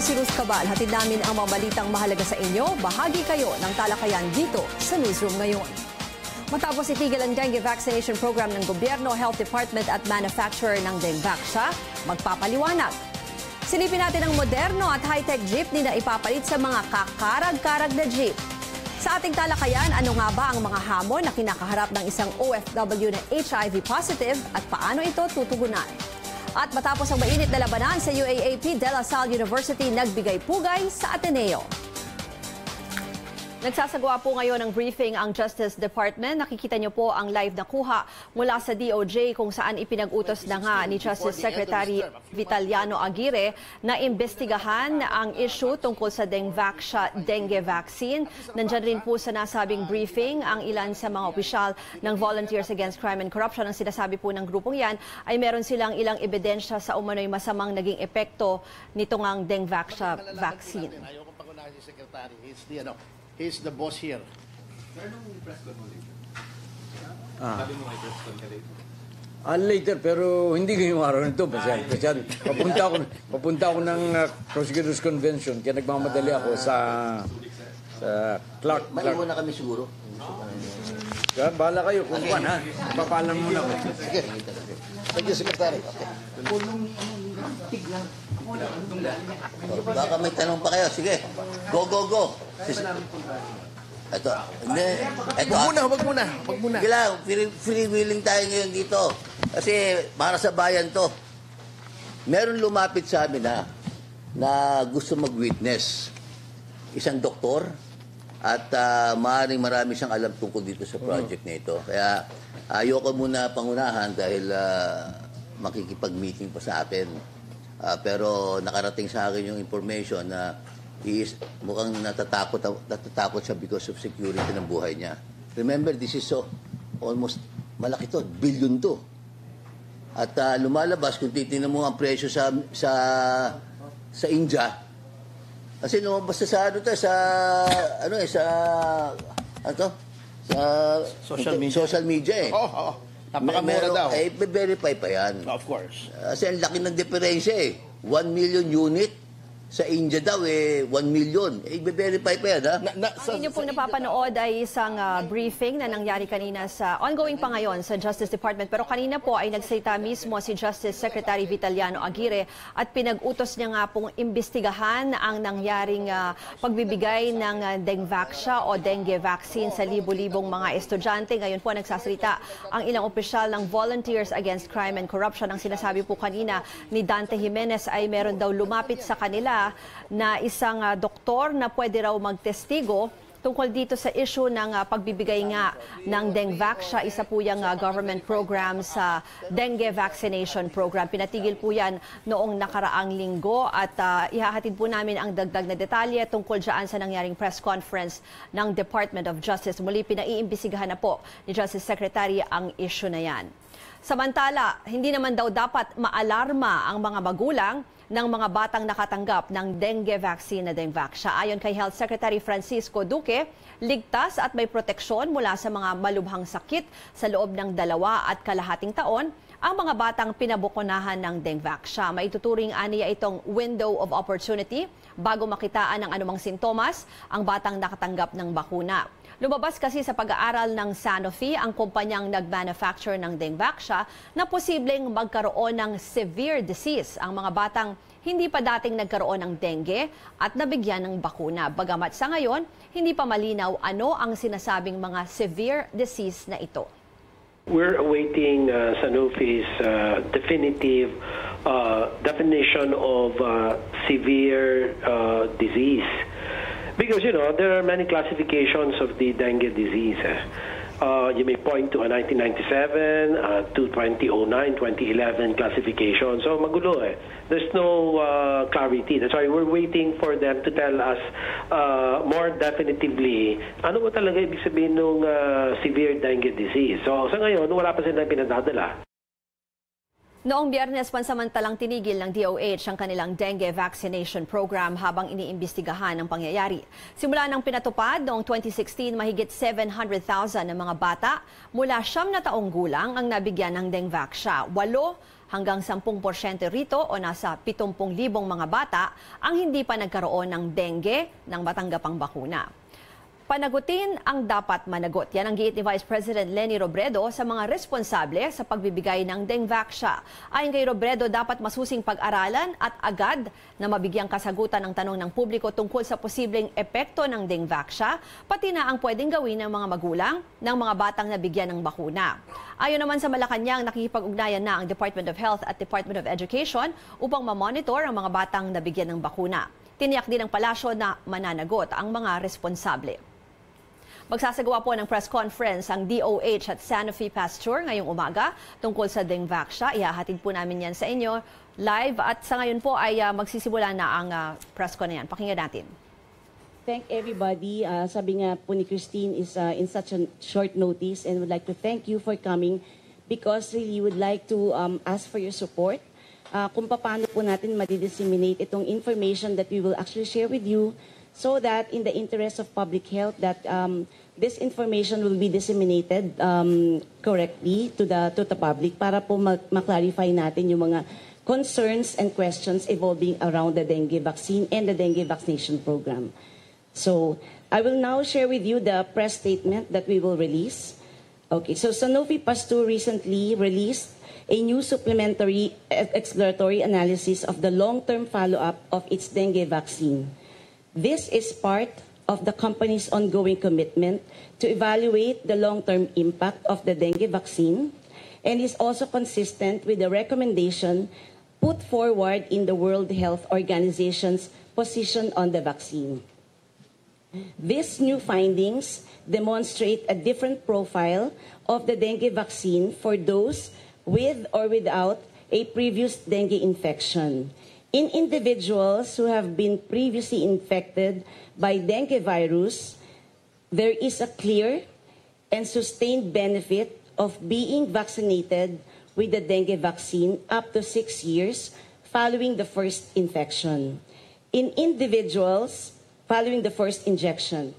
si Luz Cabal. Hatid namin ang mga balitang mahalaga sa inyo. Bahagi kayo ng talakayan dito sa Newsroom ngayon. Matapos itigil ang dengue vaccination program ng gobyerno, Health Department at manufacturer ng Dengvaxia, magpapaliwanag. Silipin natin ang moderno at high-tech jeepney na ipapalit sa mga kakarag-karag na jeep. Sa ating talakayan, ano nga ba ang mga hamon na kinakaharap ng isang OFW na HIV positive at paano ito tutugunan? At matapos ang mainit na labanan sa UAAP, De La Salle University nagbigay pugay sa Ateneo. Nagsasagawa po ngayon ng briefing ang Justice Department. Nakikita niyo po ang live na kuha mula sa DOJ kung saan ipinag-utos na nga ni Justice Secretary Vitaliano Aguirre na imbestigahan ang issue tungkol sa Dengvaxia dengue vaccine. Nandyan rin po sa nasabing briefing ang ilan sa mga opisyal ng Volunteers Against Crime and Corruption. Ang sinasabi po ng grupong yan ay meron silang ilang ebidensya sa umano'y masamang naging epekto nitong ang Dengvaxia vaccine. Ayaw kong pangunahan si Secretary. He's the boss here. Anong press con mo later? Sabi mo may press con ka later? Later, pero hindi ngayong araw nito. Kasi papunta ako ng Prosecutors Convention. Kaya nagmamadali ako sa Clark. Mali muna kami siguro. Kaya bahala kayo kung pan, ha? Papalan muna ako. Sige. Thank you, Secretary. Okay. Baka may tanong pa kayo. Sige. Go, go, go. Ito. Wag muna. Kailangan, free willing tayo ngayon dito. Kasi para sa bayan to. Meron lumapit sa amin na gusto mag-witness. Isang doktor. At maaaring marami siyang alam tungkol dito sa project na ito. Kaya ayoko muna pangunahan dahil makikipag-meeting pa sa akin. Pero nakarating sa akin yung information na mukhang natatakot siya because of security ng buhay niya. Remember, this is almost malaki to, billion to. At lumalabas, kung titingnan mo ang presyo sa India, kasi lumabas sa social media eh. Napakamura daw. Verify pa yan. Of course. Kasi ang laki ng diferensya eh. 1 million unit. Sa India daw, 1 million. I-verify pa yan, ha? Ang inyo pong napapanood ay isang briefing na nangyari kanina sa, ongoing pa ngayon sa Justice Department. Pero kanina po ay nagsalita mismo si Justice Secretary Vitaliano Aguirre at pinag-utos niya nga pong imbestigahan ang nangyaring pagbibigay ng Dengvaxia o dengue vaccine sa libo-libong mga estudyante. Ngayon po nagsasalita ang ilang opisyal ng Volunteers Against Crime and Corruption. Ang sinasabi po kanina ni Dante Jimenez ay meron daw lumapit sa kanila na isang doktor na pwede raw magtestigo tungkol dito sa issue ng pagbibigay nga ng Dengvaxia. Isa po yung government program sa dengue vaccination program. Pinatigil po yan noong nakaraang linggo at ihahatid po namin ang dagdag na detalye tungkol dyan sa nangyaring press conference ng Department of Justice. Muli pinaiimbisigahan na po ni Justice Secretary ang issue na yan. Samantala, hindi naman daw dapat maalarma ang mga magulang ng mga batang nakatanggap ng dengue vaccine na Dengvaxia. Ayon kay Health Secretary Francisco Duque, ligtas at may proteksyon mula sa mga malubhang sakit sa loob ng 2.5 taon ang mga batang pinabukunahan ng Dengvaxia. Maituturing aniya itong window of opportunity bago makitaan ng anumang sintomas ang batang nakatanggap ng bakuna. Lumabas kasi sa pag-aaral ng Sanofi, ang kumpanyang nag-manufacture ng Dengvaxia, na posibleng magkaroon ng severe disease ang mga batang hindi pa dating nagkaroon ng dengue at nabigyan ng bakuna. Bagamat sa ngayon, hindi pa malinaw ano ang sinasabing mga severe disease na ito. We're awaiting Sanofi's definitive definition of severe disease. Because, there are many classifications of the dengue disease. You may point to a 1997, to 2009, 2011 classification. So, magulo eh. There's no clarity. That's why we're waiting for them to tell us more definitively ano ba talaga ibig sabihin ng severe dengue disease. So, sa ngayon, wala pa silang pinadadala. Noong Biyernes, pansamantalang tinigil ng DOH ang kanilang dengue vaccination program habang iniimbestigahan ang pangyayari. Simula nang pinatupad noong 2016, mahigit 700,000 ng mga bata mula 9 na taong gulang ang nabigyan ng Dengvaxia. 8 hanggang 10% rito o nasa 70,000 mga bata ang hindi pa nagkaroon ng dengue nang matanggap ang bakuna. Panagutin ang dapat managot. Yan ang giit ni Vice President Leni Robredo sa mga responsable sa pagbibigay ng Dengvaxia. Ayon kay Robredo, dapat masusing pag-aralan at agad na mabigyang kasagutan ang tanong ng publiko tungkol sa posibleng epekto ng Dengvaxia, pati na ang pwedeng gawin ng mga magulang ng mga batang nabigyan ng bakuna. Ayon naman sa Malacanang, nakikipag-ugnayan na ang Department of Health at Department of Education upang mamonitor ang mga batang nabigyan ng bakuna. Tiniyak din ng palasyo na mananagot ang mga responsable. Magsasagawa po ng press conference ang DOH at Sanofi Pasteur ngayong umaga tungkol sa Dengvaxia. Ihahatid po namin yan sa inyo live at sa ngayon po ay magsisimula na ang press con na yan. Pakinggan natin. Thank everybody. Sabi nga po ni Christine is in such a short notice and would like to thank you for coming because really would like to ask for your support. Kung paano po natin ma-disseminate itong information that we will actually share with you so that in the interest of public health that this information will be disseminated correctly to the public para po ma-clarify natin yung mga concerns and questions evolving around the dengue vaccine and the dengue vaccination program. So I will now share with you the press statement that we will release. Okay, so Sanofi Pasteur recently released a new supplementary exploratory analysis of the long-term follow-up of its dengue vaccine. This is part of the company's ongoing commitment to evaluate the long-term impact of the dengue vaccine and is also consistent with the recommendation put forward in the World Health Organization's position on the vaccine. These new findings demonstrate a different profile of the dengue vaccine for those with or without a previous dengue infection. In individuals who have been previously infected by dengue virus, there is a clear and sustained benefit of being vaccinated with the dengue vaccine up to 6 years following the first infection. In individuals following the first injection,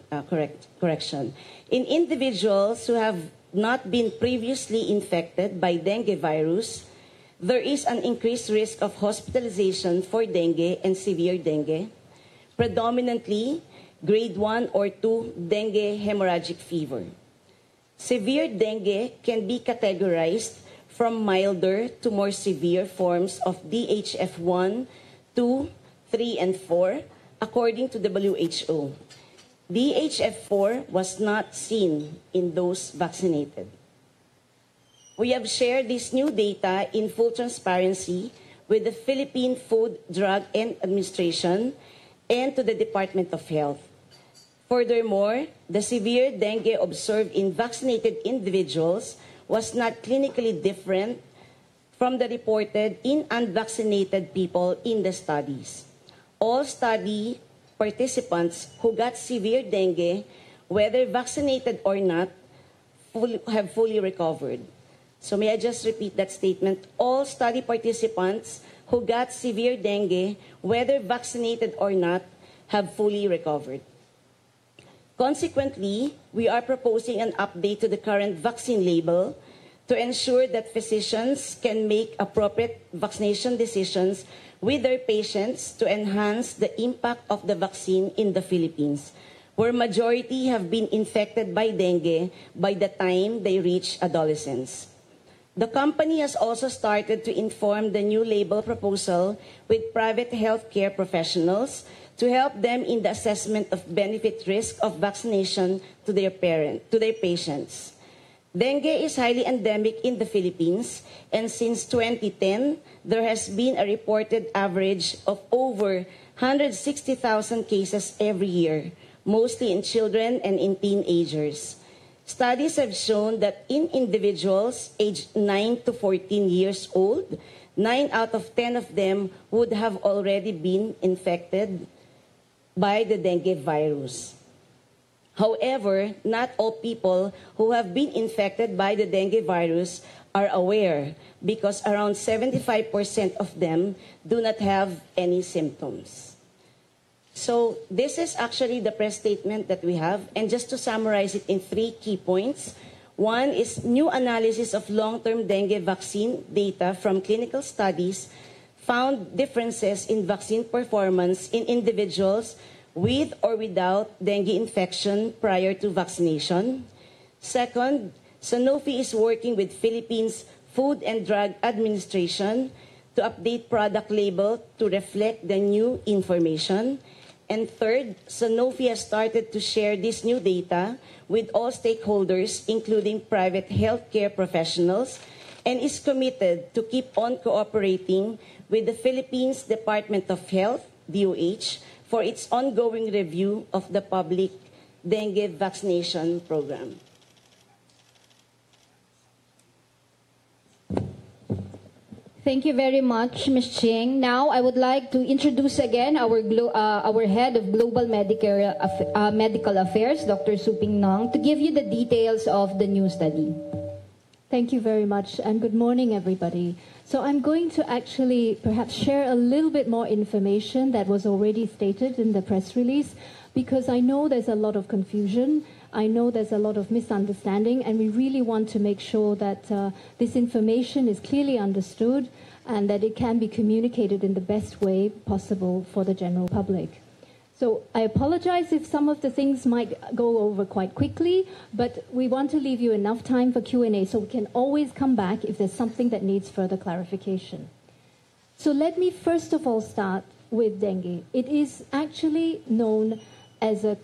correction. In individuals who have not been previously infected by dengue virus, there is an increased risk of hospitalization for dengue and severe dengue, predominantly grade 1 or 2 dengue hemorrhagic fever. Severe dengue can be categorized from milder to more severe forms of DHF1, 2, 3, and 4, according to WHO. DHF4 was not seen in those vaccinated. We have shared this new data in full transparency with the Philippine Food, Drug, and Administration and to the Department of Health. Furthermore, the severe dengue observed in vaccinated individuals was not clinically different from the reported in unvaccinated people in the studies. All study participants who got severe dengue, whether vaccinated or not, have fully recovered. So may I just repeat that statement? All study participants who got severe dengue, whether vaccinated or not, have fully recovered. Consequently, we are proposing an update to the current vaccine label to ensure that physicians can make appropriate vaccination decisions with their patients to enhance the impact of the vaccine in the Philippines, where majority have been infected by dengue by the time they reach adolescence. The company has also started to inform the new label proposal with private healthcare professionals to help them in the assessment of benefit risk of vaccination to their patients. Dengue is highly endemic in the Philippines, and since 2010, there has been a reported average of over 160,000 cases every year, mostly in children and in teenagers. Studies have shown that in individuals aged 9 to 14 years old, 9 out of 10 of them would have already been infected by the dengue virus. However, not all people who have been infected by the dengue virus are aware because around 75% of them do not have any symptoms. So this is actually the press statement that we have. And just to summarize it in 3 key points. One is new analysis of long-term dengue vaccine data from clinical studies found differences in vaccine performance in individuals with or without dengue infection prior to vaccination. Second, Sanofi is working with Philippines Food and Drug Administration to update product label to reflect the new information. And third, Sanofi has started to share this new data with all stakeholders, including private healthcare professionals, and is committed to keep on cooperating with the Philippines Department of Health, DOH, for its ongoing review of the public dengue vaccination program. Thank you very much, Ms. Ching. Now, I would like to introduce again our head of Global Medical Affairs, Dr. Suping Nong, to give you the details of the new study. Thank you very much, and good morning, everybody. So I'm going to actually perhaps share a little bit more information that was already stated in the press release, because I know there's a lot of confusion. I know there's a lot of misunderstanding, and we really want to make sure that this information is clearly understood and that it can be communicated in the best way possible for the general public. So I apologize if some of the things might go over quite quickly, but we want to leave you enough time for Q&A so we can always come back if there's something that needs further clarification. So let me first of all start with dengue. It is actually known as a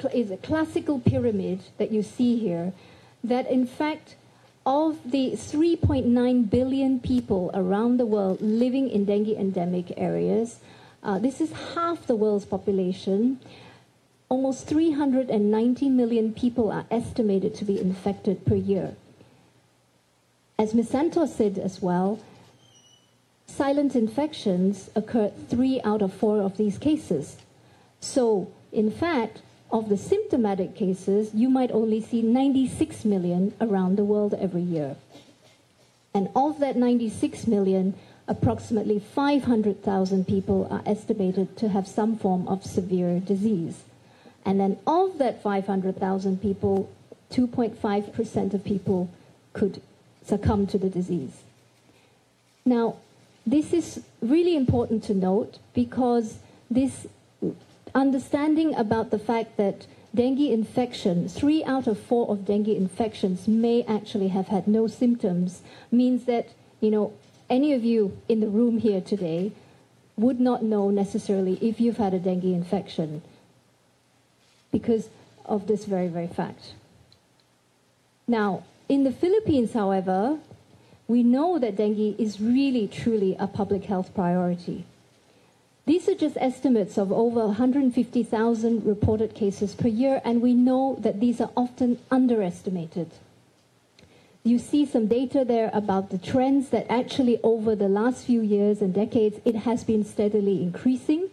classical pyramid that you see here, that in fact of the 3.9 billion people around the world living in dengue endemic areas, this is half the world's population. Almost 390 million people are estimated to be infected per year. As Ms. Santos said as well, silent infections occur 3 out of 4 of these cases. So, in fact, of the symptomatic cases, you might only see 96 million around the world every year. And of that 96 million, approximately 500,000 people are estimated to have some form of severe disease. And then of that 500,000 people, 2.5% of people could succumb to the disease. Now, this is really important to note because this understanding about the fact that dengue infection, 3 out of 4 of dengue infections may actually have had no symptoms, means that, any of you in the room here today would not know necessarily if you've had a dengue infection because of this very, very fact. Now, in the Philippines, however, we know that dengue is really, truly a public health priority. These are just estimates of over 150,000 reported cases per year, and we know that these are often underestimated. You see some data there about the trends that actually over the last few years and decades, it has been steadily increasing.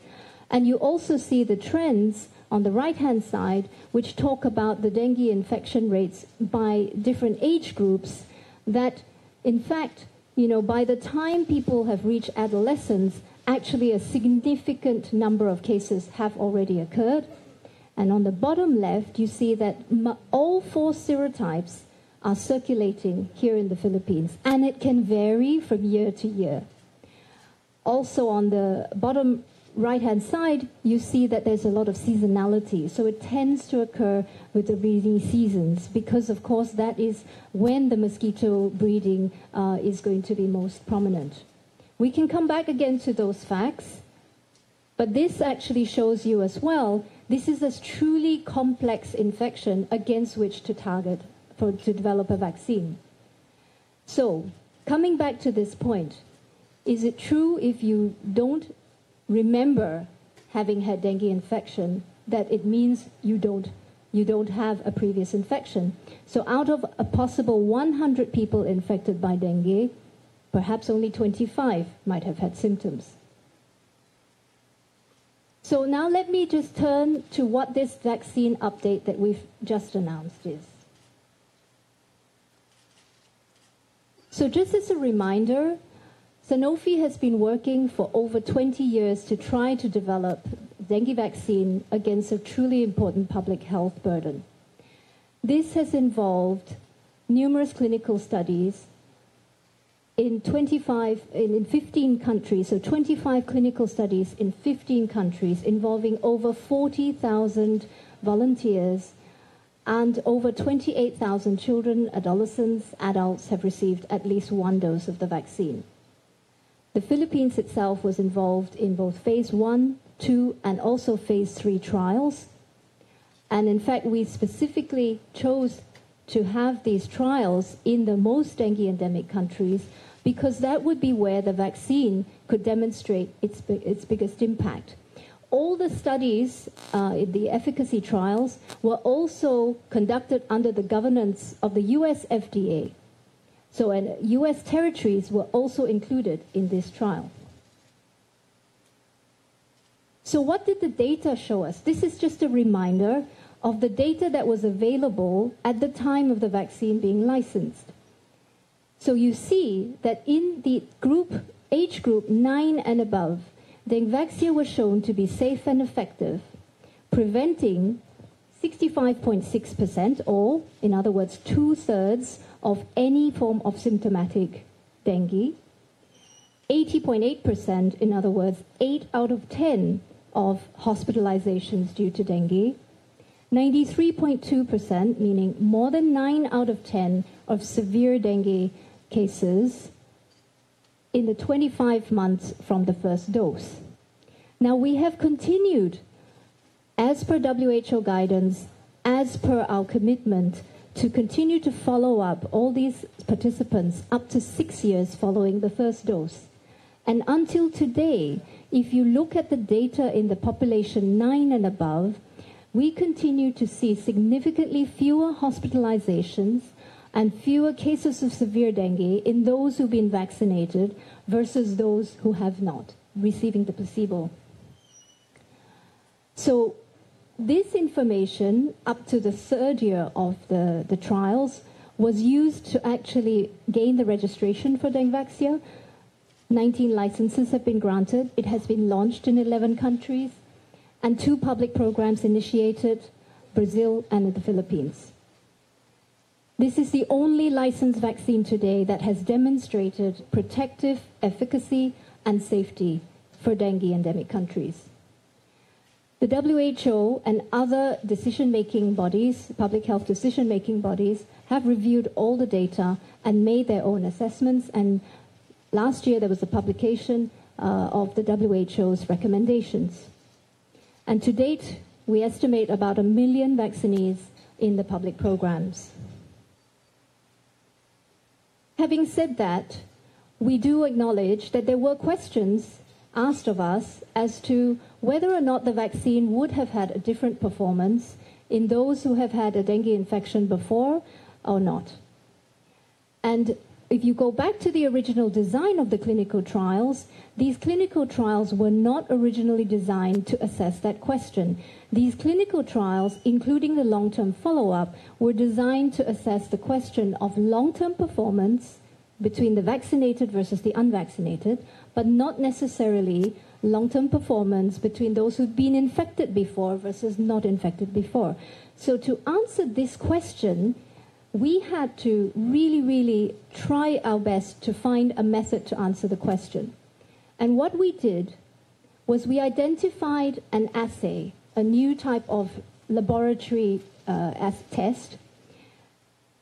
And you also see the trends on the right-hand side, which talk about the dengue infection rates by different age groups, that in fact, by the time people have reached adolescence, actually a significant number of cases have already occurred. And on the bottom left, you see that all 4 serotypes are circulating here in the Philippines, and it can vary from year to year. Also on the bottom right-hand side, you see that there's a lot of seasonality. So it tends to occur with the breeding seasons because, of course, that is when the mosquito breeding is going to be most prominent. We can come back again to those facts, but this actually shows you as well, this is a truly complex infection against which to target to develop a vaccine. So, coming back to this point, is it true if you don't remember having had dengue infection that it means you don't have a previous infection? So out of a possible 100 people infected by dengue, perhaps only 25 might have had symptoms. So now let me just turn to what this vaccine update that we've just announced is. So just as a reminder, Sanofi has been working for over 20 years to try to develop dengue vaccine against a truly important public health burden. This has involved numerous clinical studies in 15 countries, so 25 clinical studies in 15 countries involving over 40,000 volunteers, and over 28,000 children, adolescents, adults have received at least one dose of the vaccine. The Philippines itself was involved in both phase 1, 2, and also phase 3 trials. And in fact, we specifically chose to have these trials in the most dengue endemic countries because that would be where the vaccine could demonstrate its biggest impact. All the studies, the efficacy trials, were also conducted under the governance of the US FDA. So US territories were also included in this trial. So what did the data show us? This is just a reminder of the data that was available at the time of the vaccine being licensed. So you see that in the age group 9 and above, Dengvaxia was shown to be safe and effective, preventing 65.6%, or in other words, 2/3 of any form of symptomatic dengue, 80.8%, in other words, 8 out of 10 of hospitalizations due to dengue, 93.2%, meaning more than 9 out of 10 of severe dengue cases in the 25 months from the first dose. Now we have continued, as per WHO guidance, as per our commitment, to continue to follow up all these participants up to 6 years following the first dose. And until today, if you look at the data in the population 9 and above, we continue to see significantly fewer hospitalizations and fewer cases of severe dengue in those who've been vaccinated versus those who have not, receiving the placebo. So this information, up to the 3rd year of the trials, was used to actually gain the registration for Dengvaxia. 19 licenses have been granted. It has been launched in 11 countries, and 2 public programs initiated, Brazil and the Philippines. This is the only licensed vaccine today that has demonstrated protective efficacy and safety for dengue endemic countries. The WHO and other decision-making bodies, public health decision-making bodies, have reviewed all the data and made their own assessments, and last year there was a publication of the WHO's recommendations. And to date, we estimate about 1 million vaccinees in the public programs. Having said that, we do acknowledge that there were questions asked of us as to whether or not the vaccine would have had a different performance in those who have had a dengue infection before or not. And if you go back to the original design of the clinical trials, these clinical trials were not originally designed to assess that question. These clinical trials, including the long-term follow-up, were designed to assess the question of long-term performance between the vaccinated versus the unvaccinated, but not necessarily long-term performance between those who've been infected before versus not infected before. So to answer this question, we had to really try our best to find a method to answer the question. And what we did was we identified an assay, a new type of laboratory test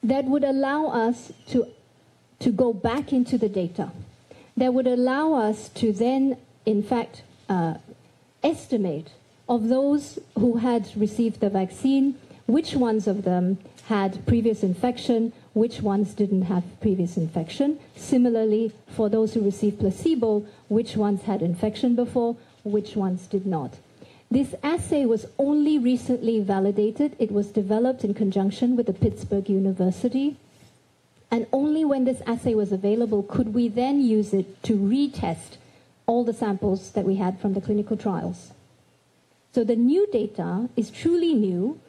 that would allow us to go back into the data, that would allow us to then, in fact, estimate of those who had received the vaccine, which ones of them had previous infection, which ones didn't have previous infection. Similarly, for those who received placebo, which ones had infection before, which ones did not. This assay was only recently validated. It was developed in conjunction with the Pittsburgh University. And only when this assay was available could we then use it to retest all the samples that we had from the clinical trials. So the new data is truly new.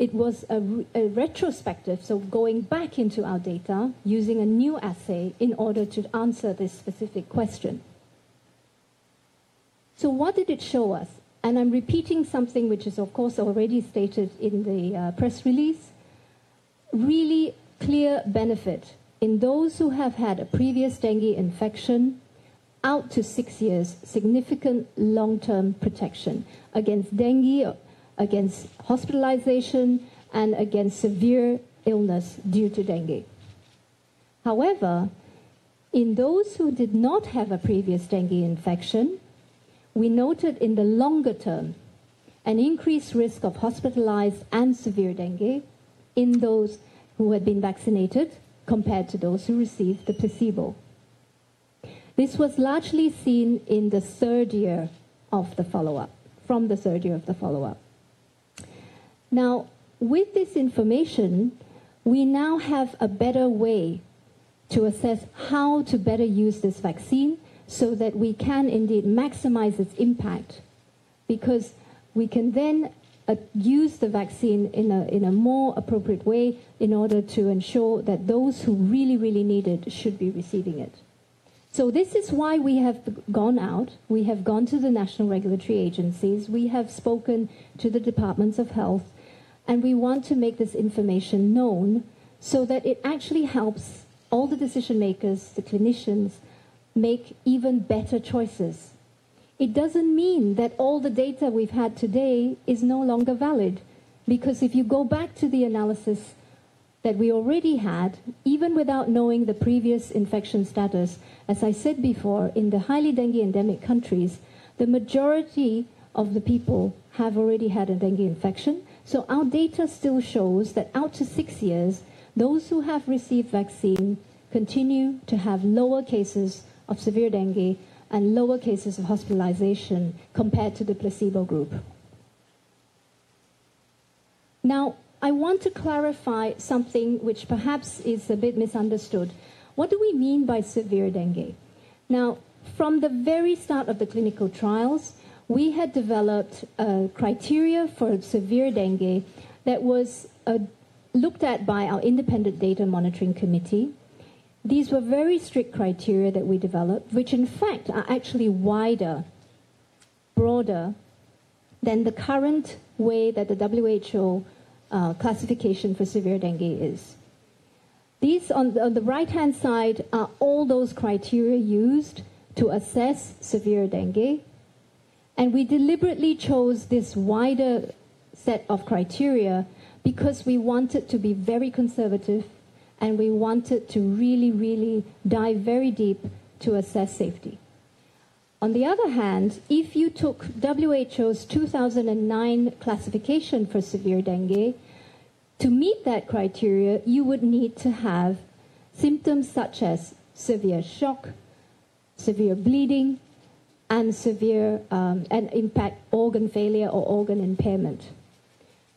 it was a retrospective, so going back into our data using a new assay in order to answer this specific question. So what did it show us? And I'm repeating something which is, of course, already stated in the press release. Really clear benefit in those who have had a previous dengue infection, out to 6 years, significant long-term protection against dengue, against hospitalization, and against severe illness due to dengue. However, in those who did not have a previous dengue infection, we noted in the longer term an increased risk of hospitalized and severe dengue in those who had been vaccinated compared to those who received the placebo. This was largely seen in the third year of the follow-up, from the third year of the follow-up. Now, with this information, we now have a better way to assess how to better use this vaccine so that we can indeed maximize its impact, because we can then use the vaccine in a more appropriate way in order to ensure that those who really, really need it should be receiving it. So this is why we have gone out, we have gone to the national regulatory agencies, we have spoken to the departments of health, and we want to make this information known so that it actually helps all the decision makers, the clinicians, make even better choices. It doesn't mean that all the data we've had today is no longer valid, because if you go back to the analysis that we already had, even without knowing the previous infection status, as I said before, in the highly dengue endemic countries, the majority of the people have already had a dengue infection. So our data still shows that out to 6 years, those who have received vaccine continue to have lower cases of severe dengue and lower cases of hospitalization compared to the placebo group. Now, I want to clarify something which perhaps is a bit misunderstood. What do we mean by severe dengue? Now, from the very start of the clinical trials, we had developed a criteria for severe dengue that was looked at by our independent data monitoring committee. These were very strict criteria that we developed, which in fact are actually wider, broader than the current way that the WHO classification for severe dengue is. These, on the right-hand side, are all those criteria used to assess severe dengue. And we deliberately chose this wider set of criteria because we wanted to be very conservative and we wanted to really, really dive very deep to assess safety. On the other hand, if you took WHO's 2009 classification for severe dengue, to meet that criteria, you would need to have symptoms such as severe shock, severe bleeding, and severe and impact organ failure or organ impairment.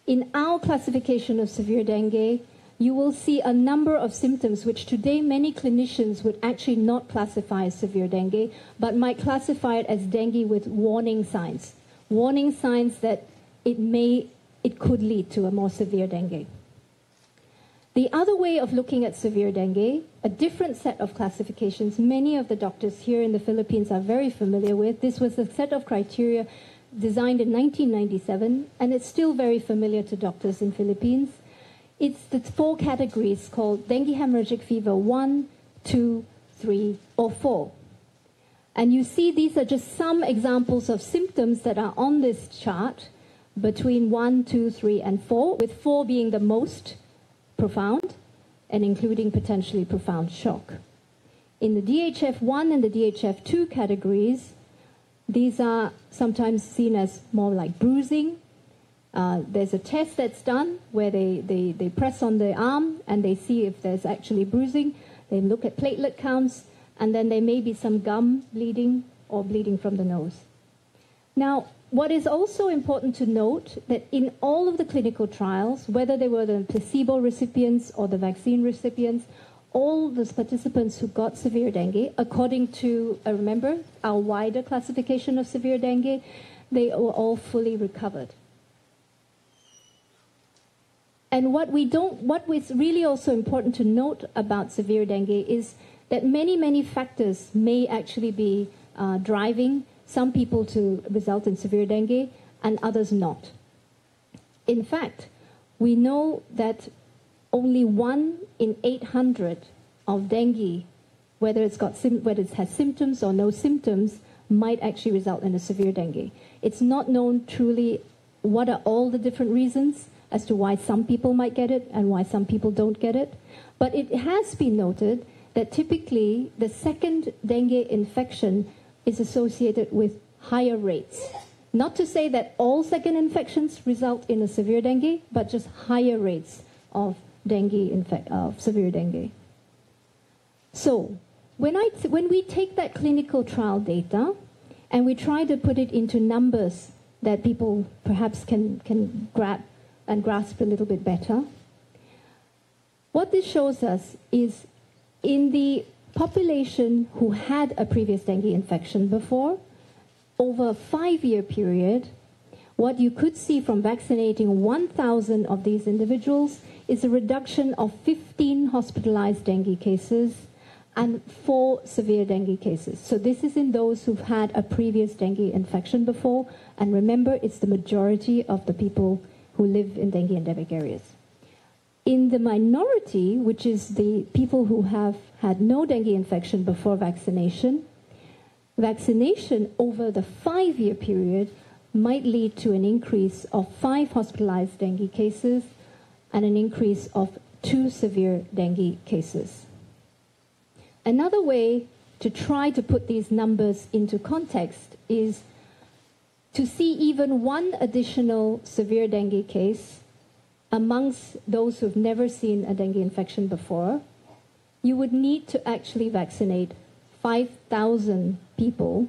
In our classification of severe dengue, you will see a number of symptoms which today many clinicians would actually not classify as severe dengue, but might classify it as dengue with warning signs that it could lead to a more severe dengue. The other way of looking at severe dengue, a different set of classifications, many of the doctors here in the Philippines are very familiar with. This was a set of criteria designed in 1997, and it's still very familiar to doctors in Philippines. It's the 4 categories called dengue hemorrhagic fever 1, 2, 3, or 4. And you see these are just some examples of symptoms that are on this chart between 1, 2, 3, and 4, with 4 being the most profound and including potentially profound shock. In the DHF1 and the DHF2 categories, these are sometimes seen as more like bruising. There's a test that's done where they press on the arm and they see if there's actually bruising. They look at platelet counts, and then there may be some gum bleeding or bleeding from the nose. Now, what is also important to note that in all of the clinical trials, whether they were the placebo recipients or the vaccine recipients, all the participants who got severe dengue, according to, remember, our wider classification of severe dengue, they were all fully recovered. And what is really also important to note about severe dengue is that many factors may actually be driving some people to result in severe dengue and others not. In fact, we know that only 1 in 800 of dengue, whether it has symptoms or no symptoms, might actually result in a severe dengue. It's not known truly what are all the different reasons as to why some people might get it and why some people don't get it. But it has been noted that typically the second dengue infection is associated with higher rates. Not to say that all second infections result in a severe dengue, but just higher rates of severe dengue. So when we take that clinical trial data and we try to put it into numbers that people perhaps can grab and grasp a little bit better, what this shows us is in the population who had a previous dengue infection before, over a 5-year period, what you could see from vaccinating 1,000 of these individuals is a reduction of 15 hospitalized dengue cases and 4 severe dengue cases. So this is in those who've had a previous dengue infection before, and remember, it's the majority of the people who live in dengue endemic areas. In the minority, which is the people who have had no dengue infection before vaccination, vaccination over the 5-year period might lead to an increase of 5 hospitalized dengue cases and an increase of 2 severe dengue cases. Another way to try to put these numbers into context is to see even 1 additional severe dengue case amongst those who've never seen a dengue infection before. You would need to actually vaccinate 5,000 people,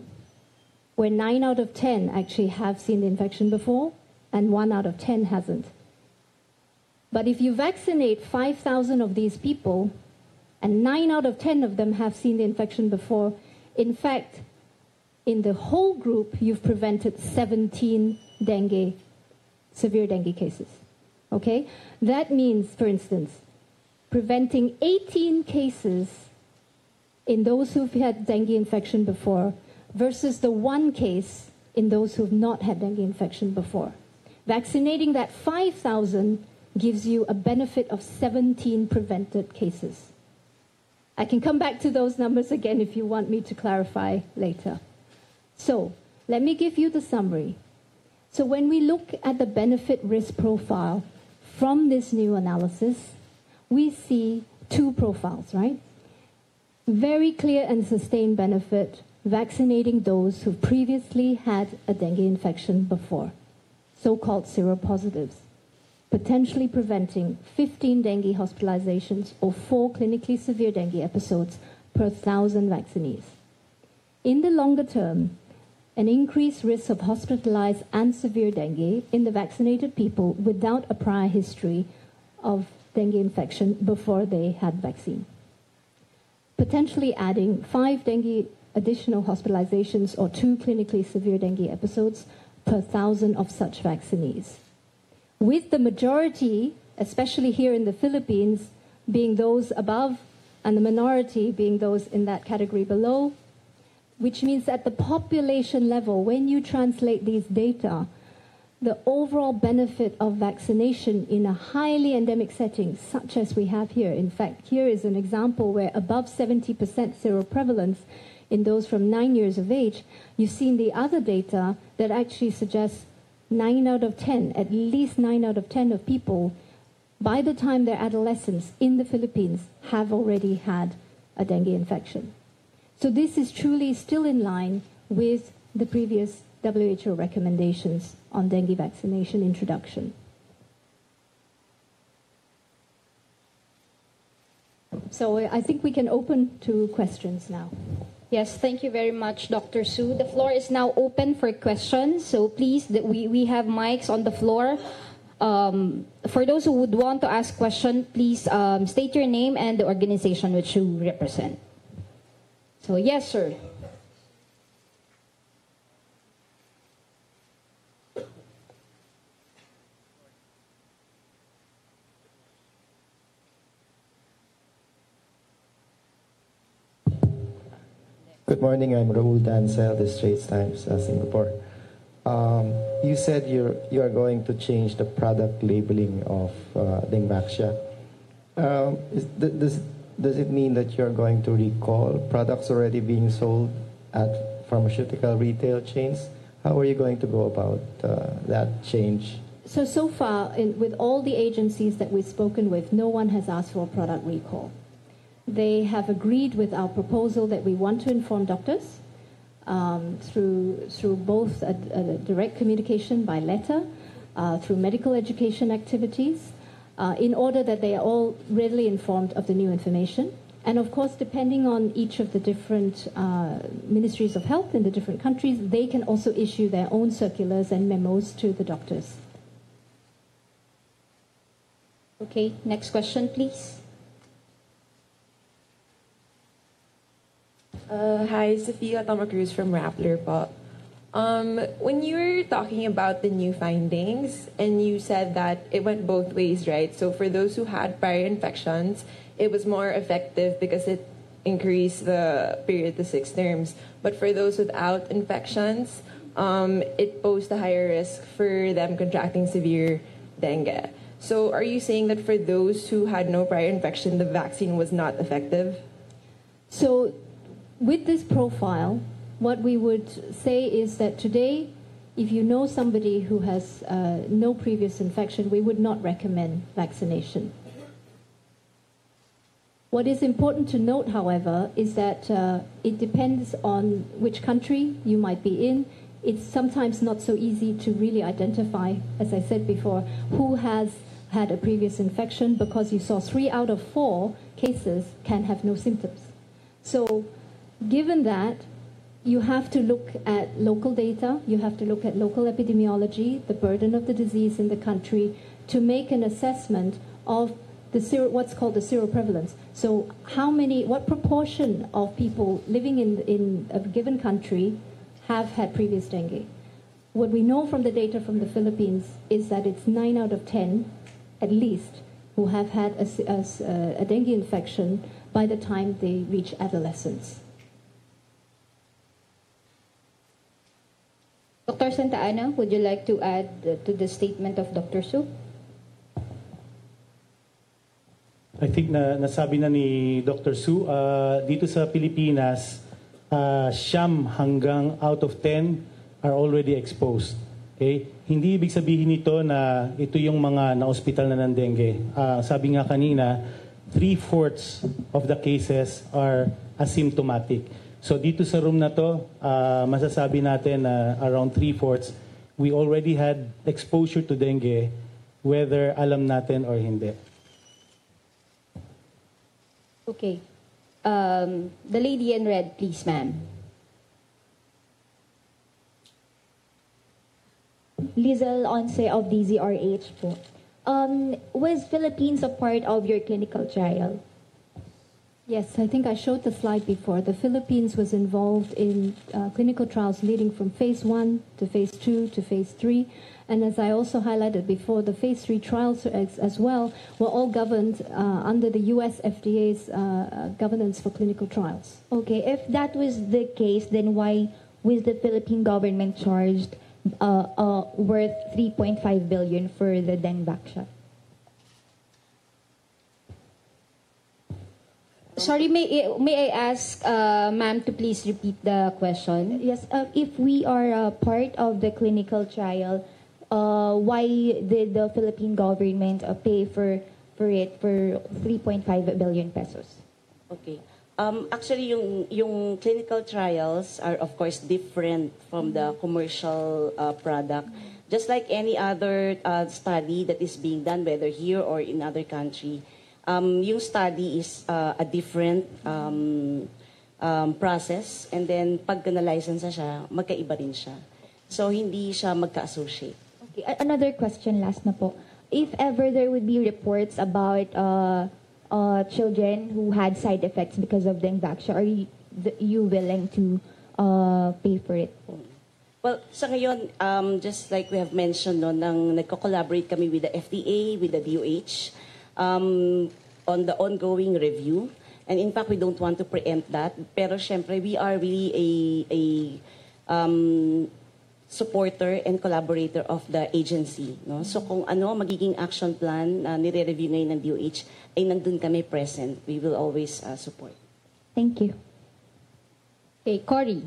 where 9 out of 10 actually have seen the infection before, and 1 out of 10 hasn't. But if you vaccinate 5,000 of these people, and 9 out of 10 of them have seen the infection before, in fact, in the whole group, you've prevented 17 severe dengue cases. Okay? That means, for instance, preventing 18 cases in those who've had dengue infection before versus the 1 case in those who've not had dengue infection before. Vaccinating that 5,000 gives you a benefit of 17 prevented cases. I can come back to those numbers again if you want me to clarify later. So, let me give you the summary. So when we look at the benefit-risk profile from this new analysis, we see 2 profiles, right? Very clear and sustained benefit vaccinating those who previously had a dengue infection before, so-called seropositives, potentially preventing 15 dengue hospitalizations or 4 clinically severe dengue episodes per 1,000 vaccinees. In the longer term, an increased risk of hospitalized and severe dengue in the vaccinated people without a prior history of dengue infection before they had vaccine. Potentially adding 5 dengue additional hospitalizations or 2 clinically severe dengue episodes per 1,000 of such vaccinees. With the majority, especially here in the Philippines, being those above and the minority being those in that category below, which means at the population level, when you translate these data, the overall benefit of vaccination in a highly endemic setting, such as we have here. In fact, here is an example where above 70% seroprevalence in those from 9 years of age, you've seen the other data that actually suggests 9 out of 10, at least 9 out of 10 of people, by the time they're adolescents in the Philippines, have already had a dengue infection. So this is truly still in line with the previous WHO recommendations on dengue vaccination introduction. So I think we can open to questions now. Yes, thank you very much, Dr. Su. The floor is now open for questions. So please, we have mics on the floor. For those who would want to ask questions, please state your name and the organization which you represent. So yes, sir. Good morning. I'm Rahul Dansel, the Straits Times, Singapore. You said you are going to change the product labeling of Dengvaxia. Does it mean that you're going to recall products already being sold at pharmaceutical retail chains? How are you going to go about that change? So far, with all the agencies that we've spoken with, no one has asked for a product recall. They have agreed with our proposal that we want to inform doctors through both a direct communication by letter, through medical education activities, in order that they are all readily informed of the new information. And of course, depending on each of the different ministries of health in the different countries, they can also issue their own circulars and memos to the doctors. Okay, next question, please. Hi, Sophia Tomacruz from Rappler po. When you were talking about the new findings, and you said that it went both ways, right? So for those who had prior infections, it was more effective because it increased the period to 6 terms. But for those without infections, it posed a higher risk for them contracting severe dengue. So are you saying that for those who had no prior infection, the vaccine was not effective? So with this profile, what we would say is that today, if you know somebody who has no previous infection, we would not recommend vaccination. What is important to note, however, is that it depends on which country you might be in. It's sometimes not so easy to really identify, as I said before, who has had a previous infection, because you saw 3 out of 4 cases can have no symptoms. So given that, you have to look at local data, you have to look at local epidemiology, the burden of the disease in the country, to make an assessment of what's called the seroprevalence. So what proportion of people living in a given country have had previous dengue? What we know from the data from the Philippines is that it's 9 out of 10, at least, who have had a dengue infection by the time they reach adolescence. Dr. Santa Ana, would you like to add to the statement of Dr. Su? I think nasabi na ni Dr. Su, dito sa Pilipinas, 9 hanggang out of 10 are already exposed. Okay? Hindi ibig sabihin nito na ito yung mga na-hospital na ng dengue. Sabi nga kanina, 3/4 of the cases are asymptomatic. So dito sa room na to, masasabi natin na around 3/4 we already had exposure to dengue, whether alam natin or hindi. Okay. The lady in red, please, ma'am. Lizel Once of DZRH po. Was Philippines a part of your clinical trial? Yes, I think I showed the slide before. The Philippines was involved in clinical trials leading from phase 1 to phase 2 to phase 3. And as I also highlighted before, the phase 3 trials as well were all governed under the US FDA's governance for clinical trials. Okay, if that was the case, then why was the Philippine government charged worth 3.5 billion for the Dengvaxia? Sorry, may I ask ma'am to please repeat the question? Yes, if we are a part of the clinical trial, why did the Philippine government pay for it for 3.5 billion pesos? Okay. Actually, yung clinical trials are of course different from the commercial product. Just like any other study that is being done, whether here or in other country, yung study is a different process, and then pag na-license na siya, magkaiba rin siya. So, hindi siya magka-associate. Okay. Another question, last na po. If ever there would be reports about children who had side effects because of Dengvaxia, are you willing to pay for it? Well, sa ngayon, just like we have mentioned, nagko-collaborate kami with the FDA, with the DOH, on the ongoing review. And in fact, we don't want to preempt that. Pero syempre, we are really a supporter and collaborator of the agency. No? So kung ano magiging action plan na nire-review ngayon ng DOH, ay nandun kami present. We will always support. Thank you. Okay, Cory.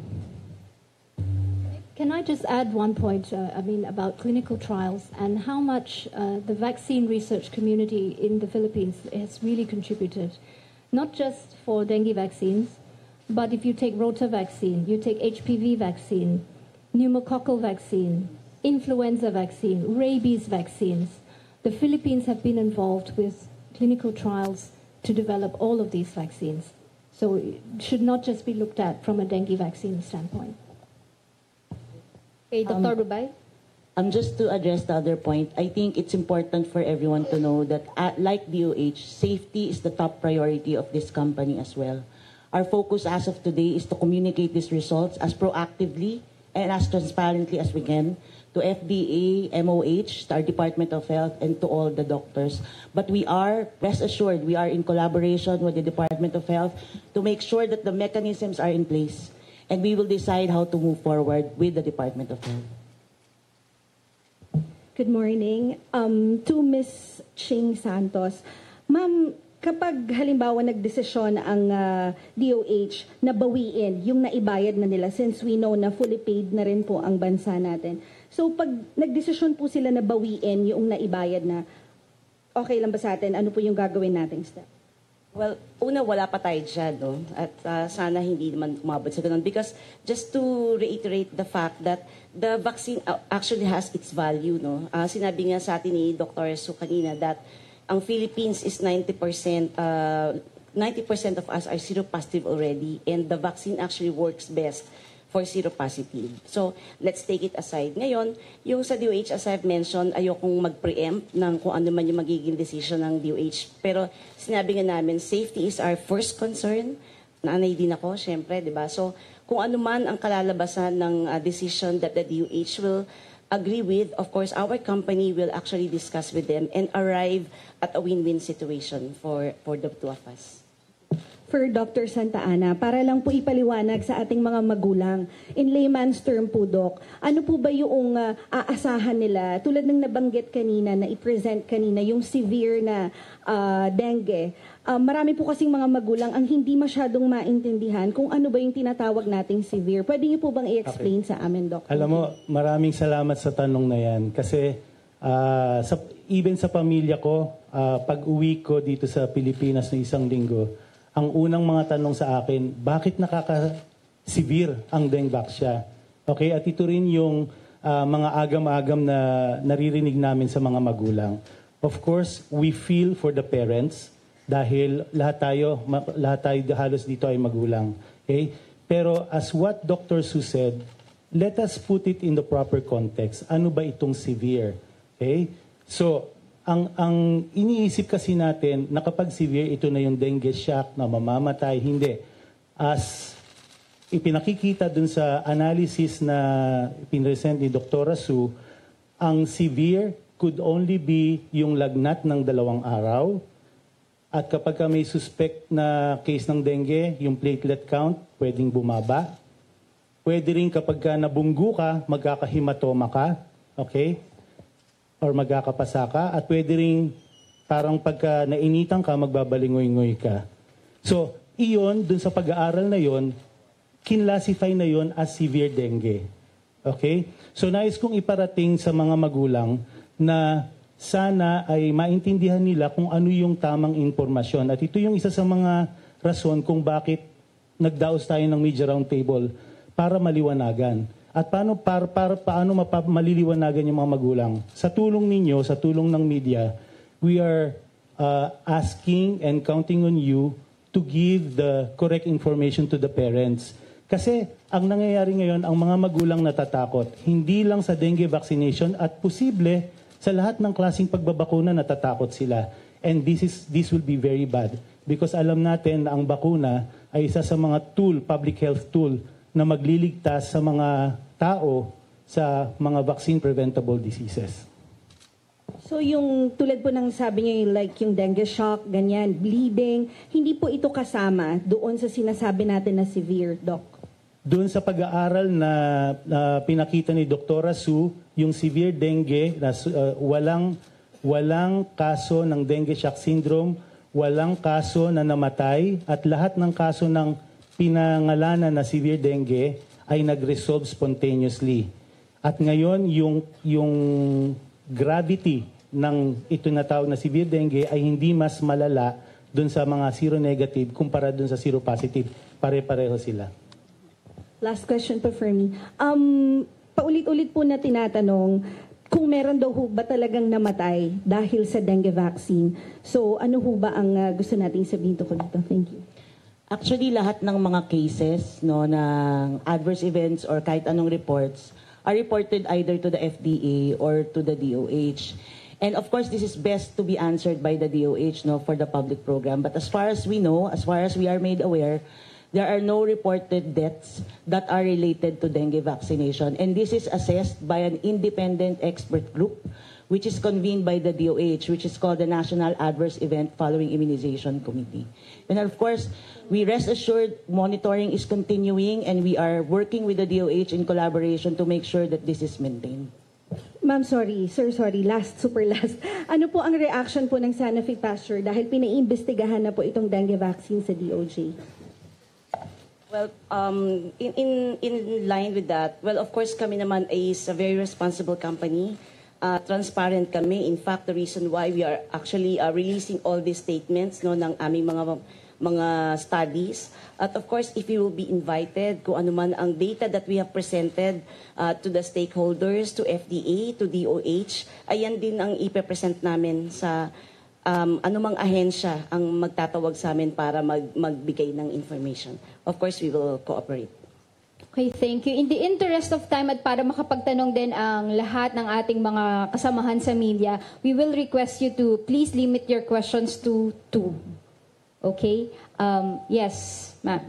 Can I just add one point, about clinical trials and how much the vaccine research community in the Philippines has really contributed, not just for dengue vaccines, but if you take rota vaccine, you take HPV vaccine, pneumococcal vaccine, influenza vaccine, rabies vaccines, the Philippines have been involved with clinical trials to develop all of these vaccines. So it should not just be looked at from a dengue vaccine standpoint. Okay, Dr. Rubay. Just to address the other point, I think it's important for everyone to know that, like DOH, safety is the top priority of this company as well. Our focus as of today is to communicate these results as proactively and as transparently as we can to FDA, MOH, to our Department of Health, and to all the doctors. But we are, rest assured, we are in collaboration with the Department of Health to make sure that the mechanisms are in place. And we will decide how to move forward with the Department of Health. Good morning. To Ms. Ching Santos. Ma'am, kapag halimbawa nagdesisyon ang DOH na bawiin yung naibayad na nila, since we know na fully paid na rin po ang bansa natin. So pag nagdesisyon po sila na bawiin yung naibayad na, okay lang ba sa atin? Ano po yung gagawin nating step? Well, una, wala pa tayo dyan, no? At sana hindi naman umabot sa ganun. Because just to reiterate the fact that the vaccine actually has its value, no? Sinabi nga sa atin ni Dr. Su kanina that ang Philippines is 90% of us are seropositive already, and the vaccine actually works best for seropositive. So, let's take it aside. Ngayon, yung sa DOH, as I've mentioned, ayokong mag-preempt ng kung ano man yung magiging decision ng DOH. Pero sinabi nga namin, safety is our first concern. Nanay din ako, syempre, di ba? So, kung ano man ang kalalabasan ng decision that the DOH will agree with, of course, our company will actually discuss with them and arrive at a win-win situation for the two of us. For Dr. Santa Ana, para lang po ipaliwanag sa ating mga magulang, in layman's term po, Doc, ano po ba yung aasahan nila, tulad ng nabanggit kanina, na i-present kanina, yung severe na dengue. Marami po kasing mga magulang ang hindi masyadong maintindihan kung ano ba yung tinatawag nating severe. Pwede niyo po bang i-explain sa amin, Doc? Alam mo, maraming salamat sa tanong na yan. Kasi even sa pamilya ko, pag uwi ko dito sa Pilipinas ng isang linggo, ang unang mga tanong sa akin, bakit nakaka-severe ang dengue? Okay, at ito rin yung mga agam-agam na naririnig namin sa mga magulang. Of course, we feel for the parents dahil lahat tayo halos dito ay magulang. Okay? Pero as what Dr. Su said, let us put it in the proper context. Ano ba itong severe? Okay? So, ang iniisip kasi natin na kapag severe, ito na yung dengue shock na mamamatay. Hindi. As ipinakikita dun sa analysis na pinresent ni Dr. Su, ang severe could only be yung lagnat ng 2 araw. At kapag may suspect na case ng dengue, yung platelet count pwedeng bumaba. Pwede rin kapag nabunggo ka, magkakahematoma ka. Okay? Or magkakapasa ka, at pwede rin parang pagka nainitan ka, magbabalingoy-ngoy ka. So, iyon, dun sa pag-aaral na yon, kinlasify na yon as severe dengue. Okay? So, nais kong iparating sa mga magulang na sana ay maintindihan nila kung ano yung tamang informasyon. At ito yung isa sa mga rason kung bakit nagdaos tayo ng media roundtable para maliwanagan. At paano maliliwanagan yung mga magulang? Sa tulong ninyo, sa tulong ng media, we are asking and counting on you to give the correct information to the parents. Kasi ang nangyayari ngayon, ang mga magulang natatakot. Hindi lang sa dengue vaccination at posible sa lahat ng klaseng pagbabakuna natatakot sila. And this will be very bad. Because alam natin na ang bakuna ay isa sa mga public health tool, na magliligtas sa mga tao sa mga vaccine-preventable diseases. So yung tulad po ng sabi niyo, like yung dengue shock, ganyan, bleeding, hindi po ito kasama doon sa sinasabi natin na severe, Doc? Doon sa pag-aaral na pinakita ni Dr. Su, yung severe dengue, na, walang kaso ng dengue shock syndrome, walang kaso na namatay, at lahat ng kaso ng pinangalanan na severe dengue ay nag-resolve spontaneously. At ngayon, yung gravity ng ito na tawag na severe dengue ay hindi mas malala dun sa mga seronegative kumpara dun sa seropositive. Pare-pareho sila. Last question po for me. Paulit-ulit po na tinatanong kung meron daw ho ba talagang namatay dahil sa dengue vaccine. So ano ho ba ang gusto nating sabihin to dito? Thank you. Actually, lahat ng mga cases no, ng adverse events or kahit anong reports are reported either to the FDA or to the DOH. And of course, this is best to be answered by the DOH no, for the public program. But as far as we know, as far as we are made aware, there are no reported deaths that are related to dengue vaccination. And this is assessed by an independent expert group, which is convened by the DOH, which is called the National Adverse Event Following Immunization Committee. And of course, we rest assured monitoring is continuing and we are working with the DOH in collaboration to make sure that this is maintained. Ma'am, sorry. Sir, sorry. Super last. Ano po ang reaction po ng Sanofi Pasteur dahil pinaimbestigahan na po itong dengue vaccine sa DOJ? Well, in line with that, well, of course, kami naman is a very responsible company. Transparent kami. In fact, the reason why we are actually releasing all these statements no, ng aming mga studies. At of course, if you will be invited, kung ano man ang data that we have presented to the stakeholders, to FDA, to DOH, ayan din ang ipe-present namin sa anumang ahensya ang magtatawag sa amin para magbigay ng information. Of course, we will cooperate. Okay, thank you. In the interest of time at para makapagtanong din ang lahat ng ating mga kasamahan sa media, we will request you to please limit your questions to 2. Okay? Yes, ma'am.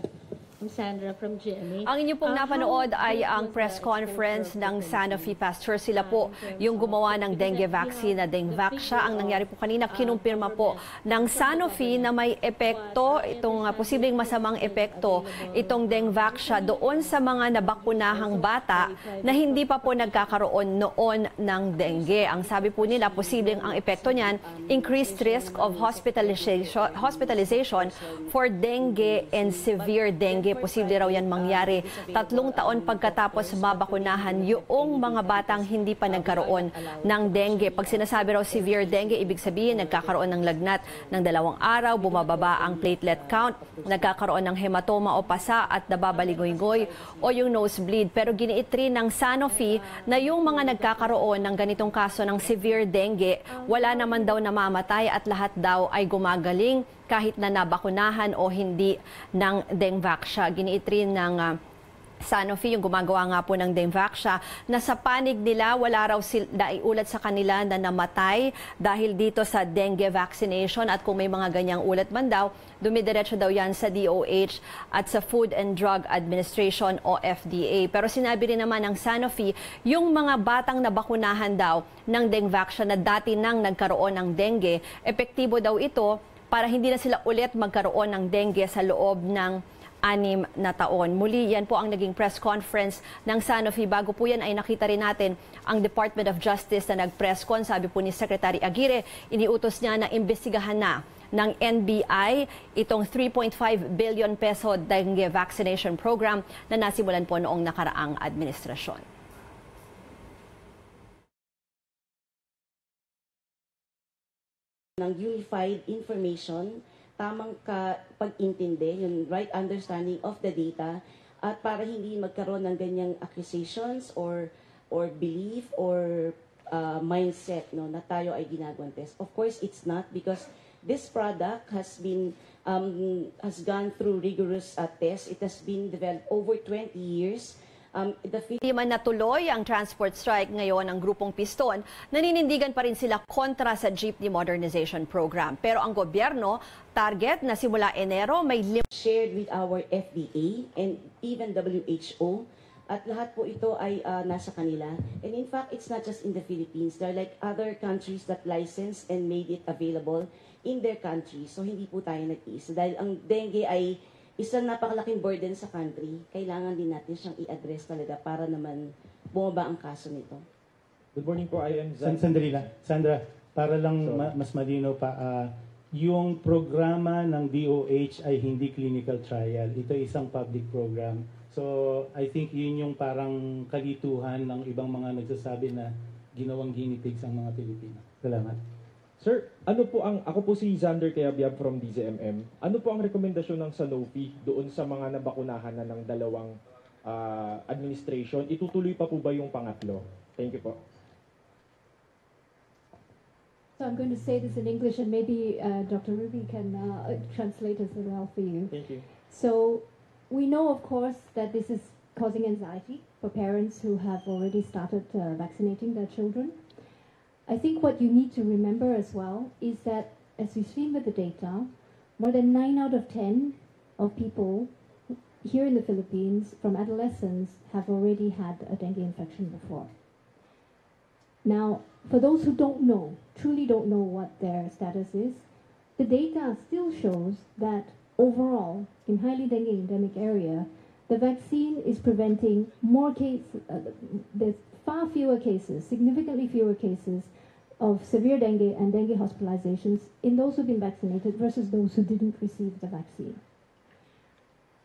I'm Sandra from GMA. Ang inyo pong napanood ay ang press conference ng Sanofi Pasteur. Sila po yung gumawa ng dengue vaccine na Dengvaxia. Ang nangyari po kanina, kinumpirma po ng Sanofi na may epekto, itong posibleng masamang epekto, itong Dengvaxia doon sa mga nabakunahang bata na hindi pa po nagkakaroon noon ng dengue. Ang sabi po nila, posibleng ang epekto niyan, increased risk of hospitalization for dengue and severe dengue. Posible raw yan mangyari 3 taon pagkatapos mabakunahan yung mga batang hindi pa nagkaroon ng dengue. Pag sinasabi raw severe dengue, ibig sabihin nagkakaroon ng lagnat ng 2 araw, bumababa ang platelet count, nagkakaroon ng hematoma o pasa at nababaligoy-goy o yung nosebleed. Pero giniit rin ng Sanofi na yung mga nagkakaroon ng ganitong kaso ng severe dengue, wala naman daw namamatay at lahat daw ay gumagaling kahit na nabakunahan o hindi ng Dengvaxia. Giniit rin ng Sanofi, yung gumagawa nga po ng Dengvaxia, na sa panig nila, wala raw naiulat sa kanila na namatay dahil dito sa dengue vaccination. At kung may mga ganyang ulat man daw, dumidiretso daw yan sa DOH at sa Food and Drug Administration o FDA. Pero sinabi rin naman ng Sanofi, yung mga batang nabakunahan daw ng Dengvaxia na dati nang nagkaroon ng dengue, epektibo daw ito para hindi na sila ulit magkaroon ng dengue sa loob ng 6 na taon. Muli, yan po ang naging press conference ng Sanofi. Bago po yan ay nakita rin natin ang Department of Justice na nag-press con. Sabi po ni Secretary Aguirre, iniutos niya na imbestigahan na ng NBI itong 3.5 billion peso dengue vaccination program na nasimulan po noong nakaraang administrasyon. Ng unified information, tamang pag-intindi, yung right understanding of the data, at para hindi magkaroon ng ganyang accusations or belief or mindset no, na tayo ay ginagawang test. Of course, it's not, because this product has gone through rigorous tests. It has been developed over 20 years. Hindi man natuloy ang transport strike ngayon ng grupong Piston, naninindigan pa rin sila kontra sa jeepney modernization program. Pero ang gobyerno, target na simula Enero may shared with our FDA and even WHO At lahat po ito ay nasa kanila. And in fact, it's not just in the Philippines. There are like other countries that licensed and made it available in their country. So hindi po tayo nag-iisa. Dahil ang dengue ay isang napakalaking burden sa country, kailangan din natin siyang i-address talaga para naman bumaba ang kaso nito. Good morning po, I am Sandali lang. Sandra, para lang mas malino pa, yung programa ng DOH ay hindi clinical trial. Ito ay isang public program. So, I think yun yung parang kalituhan ng ibang mga nagsasabi na ginawang guinea pigs ang mga Pilipino. Salamat. Sir, ako po si Xander Kayabyab from DZMM. Ano po ang rekomendasyon ng Sanofi doon sa mga nabakunahan na ng dalawang administration? Itutuloy pa po ba yung pangatlo? Thank you po. So I'm going to say this in English and maybe Dr. Ruby can translate as well for you. Thank you. So we know, of course, that this is causing anxiety for parents who have already started vaccinating their children. I think what you need to remember as well is that, as we've seen with the data, more than 9 out of 10 of people here in the Philippines from adolescents have already had a dengue infection before. Now, for those who don't know, truly don't know what their status is, the data still shows that overall, in highly dengue endemic area, the vaccine is preventing more cases, there's far fewer cases, significantly fewer cases of severe dengue and dengue hospitalizations in those who've been vaccinated versus those who didn't receive the vaccine.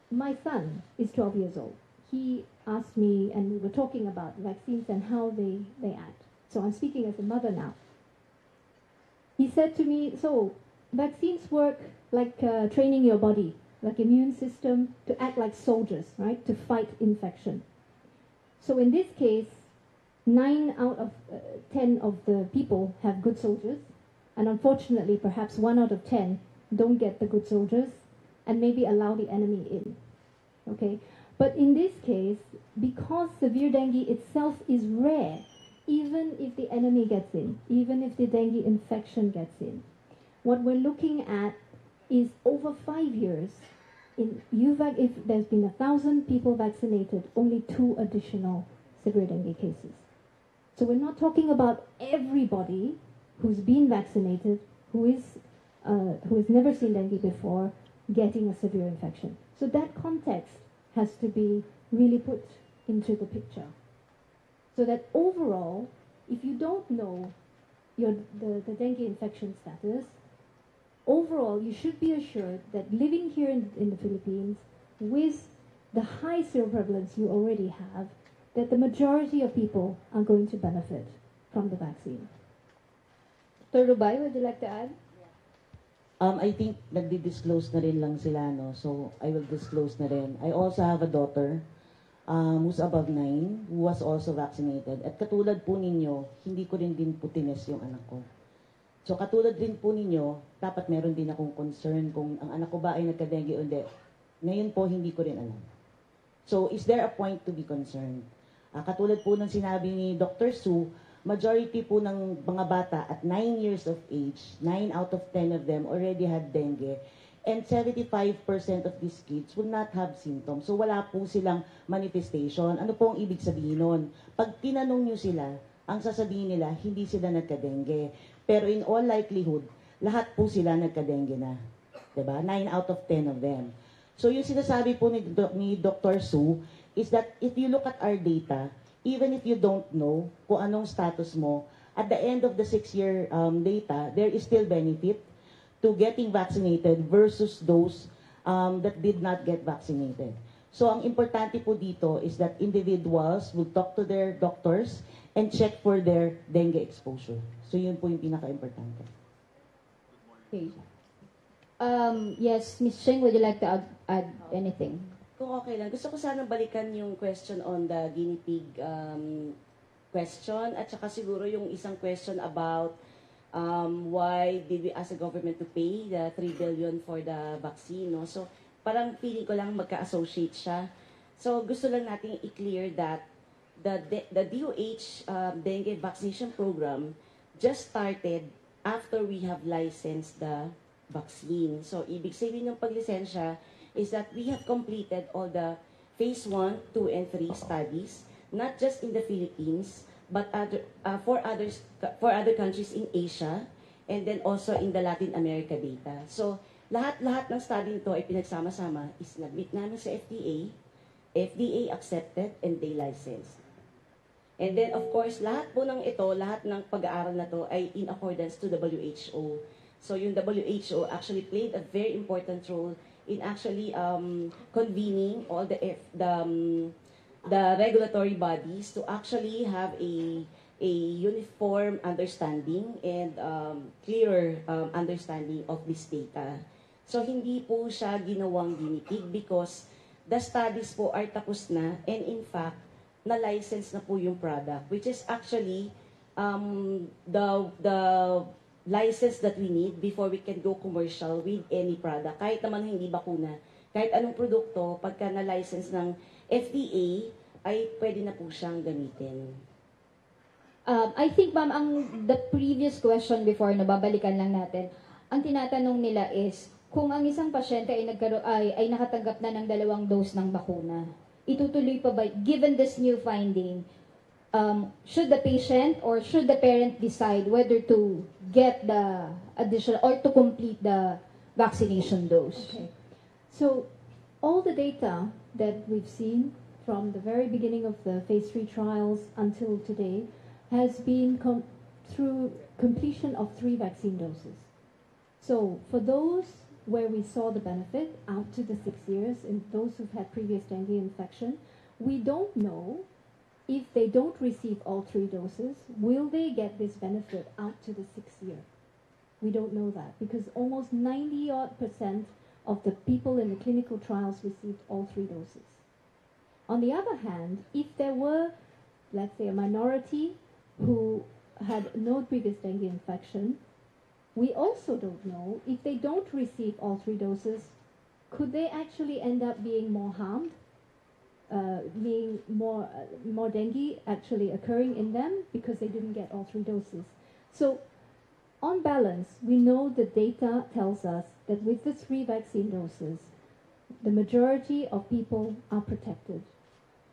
My son is 12 years old. He asked me, and we were talking about vaccines and how they act. So I'm speaking as a mother now. He said to me, so vaccines work like training your body, like immune system to act like soldiers, right, to fight infection. So in this case, 9 out of 10 of the people have good soldiers, and unfortunately, perhaps 1 out of 10 don't get the good soldiers and maybe allow the enemy in. Okay, but in this case, because severe dengue itself is rare, even if the enemy gets in, even if the dengue infection gets in, what we're looking at is over 5 years. If there's been 1,000 people vaccinated, only 2 additional severe dengue cases. So we're not talking about everybody who's been vaccinated, who has never seen dengue before, getting a severe infection. So that context has to be really put into the picture. So that overall, if you don't know the dengue infection status, overall you should be assured that living here in the Philippines with the high seroprevalence you already have, that the majority of people are going to benefit from the vaccine. Dr. Rubay, would you like to add? I think nagdi-disclose na rin lang sila, no? So I will disclose na rin. I also have a daughter who's above 9 who was also vaccinated. At katulad po ninyo, hindi ko rin din po tines yung anak ko. So katulad din po ninyo, dapat meron din akong concern kung ang anak ko ba ay nagka-dengue o hindi. Ngayon po, hindi ko rin alam. So is there a point to be concerned? Katulad po ng sinabi ni Dr. Su, majority po ng mga bata at 9 years of age, 9 out of 10 of them already had dengue. And 75% of these kids will not have symptoms. So wala po silang manifestation. Ano po ang ibig sabihin nun? Pag tinanong nyo sila, ang sasabihin nila, hindi sila nagka-dengue. Pero in all likelihood, lahat po sila nagka-dengue na. Diba? 9 out of 10 of them. So yung sinasabi po ni Dr. Su is that if you look at our data, even if you don't know kung anong status mo, at the end of the 6-year data, there is still benefit to getting vaccinated versus those that did not get vaccinated. So ang importante po dito is that individuals will talk to their doctors and check for their dengue exposure. So yun po yung pinaka-importante. Okay. Yes, Ms. Cheng, would you like to add anything? Kung okay lang, gusto ko sana balikan yung question on the guinea pig question at saka siguro yung isang question about why did we ask the government to pay the 3 billion for the vaccine, no? So parang feeling ko lang magka-associate siya. So gusto lang natin i-clear that the DOH dengue vaccination program just started after we have licensed the vaccine. So ibig sabihin ng paglisensya is that we have completed all the phase 1, 2, and 3 studies, not just in the Philippines, but for other countries in Asia, and then also in the Latin America data. So, lahat ng study nito ay pinagsama-sama is nag-meet namin sa FDA, FDA accepted, and they licensed. And then, of course, lahat po ng ito, lahat ng pag-aaral na to ay in accordance to WHO. So, yung WHO actually played a very important role in actually convening all the regulatory bodies to actually have a uniform understanding and clearer understanding of this data. So, hindi po siya ginawang guinea pig because the studies po are tapos na, and in fact, na-license na po yung product, which is actually the license that we need before we can go commercial with any product. Kahit naman hindi bakuna, kahit anong produkto, pagka na-license ng FDA, ay pwede na po siyang gamitin. I think, ma'am, the previous question before, nababalikan lang natin, ang tinatanong nila is, kung ang isang pasyente ay nakatanggap na ng 2 dose ng bakuna, itutuloy pa ba, given this new finding, should the patient or should the parent decide whether to get the additional or to complete the vaccination dose? Okay. So, all the data that we've seen from the very beginning of the phase 3 trials until today has been through completion of 3 vaccine doses. So, for those where we saw the benefit out to the 6 years in those who've had previous dengue infection, we don't know if they don't receive all 3 doses, will they get this benefit out to the 6th year? We don't know that because almost 90% of the people in the clinical trials received all 3 doses. On the other hand, if there were, let's say, a minority who had no previous dengue infection, we also don't know if they don't receive all 3 doses, could they actually end up being more harmed, being more dengue actually occurring in them because they didn't get all 3 doses. So, on balance, we know the data tells us that with the 3 vaccine doses, the majority of people are protected,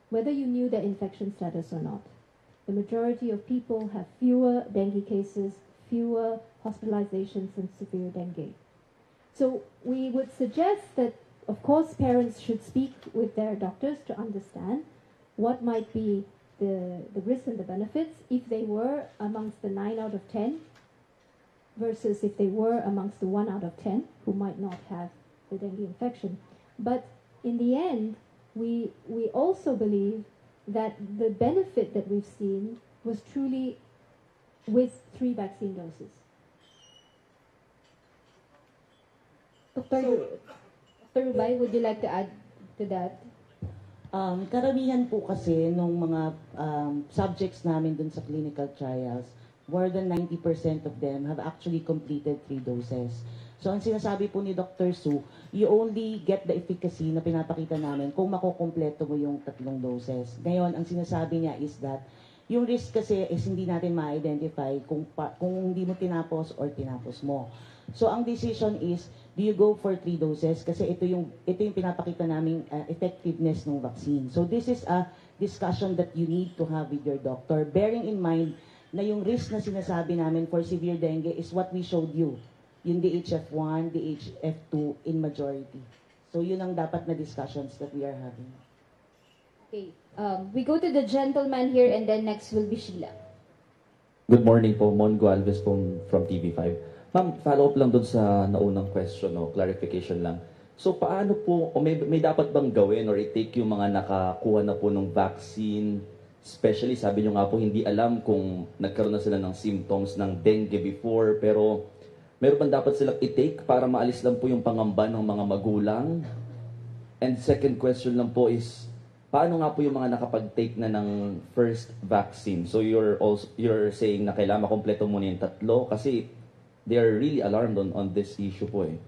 whether you knew their infection status or not. The majority of people have fewer dengue cases, fewer hospitalizations and severe dengue. So we would suggest that, of course, parents should speak with their doctors to understand what might be the risks and the benefits if they were amongst the 9 out of 10 versus if they were amongst the 1 out of 10 who might not have the dengue infection. But in the end, we also believe that the benefit that we've seen was truly with 3 vaccine doses. Dr. Rubay, would you like to add to that? Karamihan po kasi nung mga subjects namin dun sa clinical trials, more than 90% of them have actually completed 3 doses. So ang sinasabi po ni Dr. Su, you only get the efficacy na pinapakita namin kung makukompleto mo yung 3 doses. Ngayon, ang sinasabi niya is that yung risk kasi is hindi natin ma-identify kung hindi mo tinapos or tinapos mo. So ang decision is, do you go for 3 doses? Kasi ito yung pinapakita naming effectiveness ng vaccine. So this is a discussion that you need to have with your doctor, bearing in mind na yung risk na sinasabi namin for severe dengue is what we showed you. Yung DHF1, DHF2 in majority. So yun ang dapat na discussions that we are having. Okay. We go to the gentleman here and then next will be Sheila. Good morning po, Mongo Alves from TV5. Ma'am, follow up lang doon sa naunang question, no? Clarification lang. So paano po, o may dapat bang gawin or i-take yung mga nakakuha na po ng vaccine, especially sabi nyo nga po hindi alam kung nagkaroon na sila ng symptoms ng dengue before, pero meron bang dapat silang i-take para maalis lang po yung pangamba ng mga magulang? And second question lang po is, paano nga po yung mga nakapag-take na ng first vaccine? So you're saying na kailangan makompleto muna yung 3 kasi they are really alarmed on this issue po eh.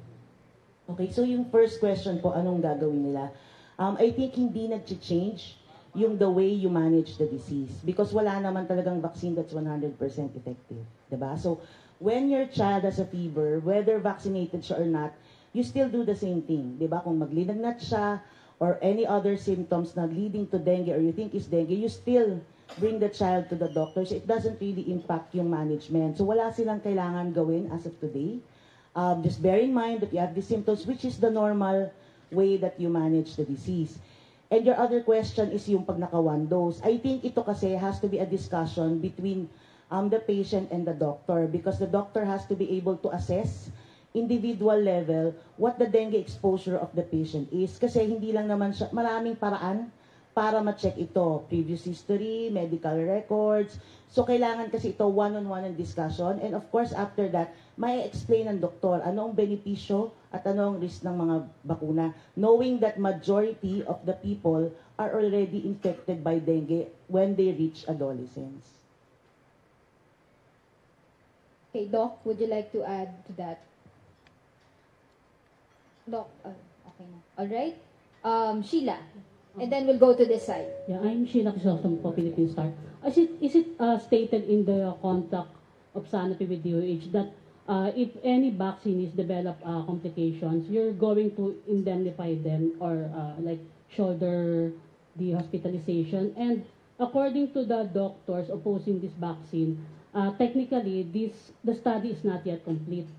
Okay, so yung first question po, anong gagawin nila? I think hindi nag-change yung the way you manage the disease because wala naman talagang vaccine that's 100% effective. Diba? So when your child has a fever, whether vaccinated siya or not, you still do the same thing. Diba? Kung maglinagnat siya, or any other symptoms na leading to dengue or you think is dengue, you still bring the child to the doctor. So it doesn't really impact yung management. So wala silang kailangan gawin as of today. Just bear in mind that you have these symptoms, which is the normal way that you manage the disease. And your other question is yung pag naka one dose. I think ito kasi has to be a discussion between the patient and the doctor, because the doctor has to be able to assess individual level what the dengue exposure of the patient is. Kasi hindi lang naman siya, maraming paraan para ma-check ito. Previous history, medical records. So kailangan kasi ito one-on-one ang discussion. And of course, after that, may explain ng doktor ano ang benepisyo at ano ang risk ng mga bakuna, knowing that majority of the people are already infected by dengue when they reach adolescence. Okay, Doc, would you like to add to that? Doc, okay na. All right. Sheila, and then we'll go to this side. Yeah, I'm Sheila Chrysostom for Philippine Star. Is it stated in the contract of Sanofi with DOH that if any vaccine is developed complications, you're going to indemnify them or like shoulder the hospitalization? And according to the doctors opposing this vaccine, technically the study is not yet complete.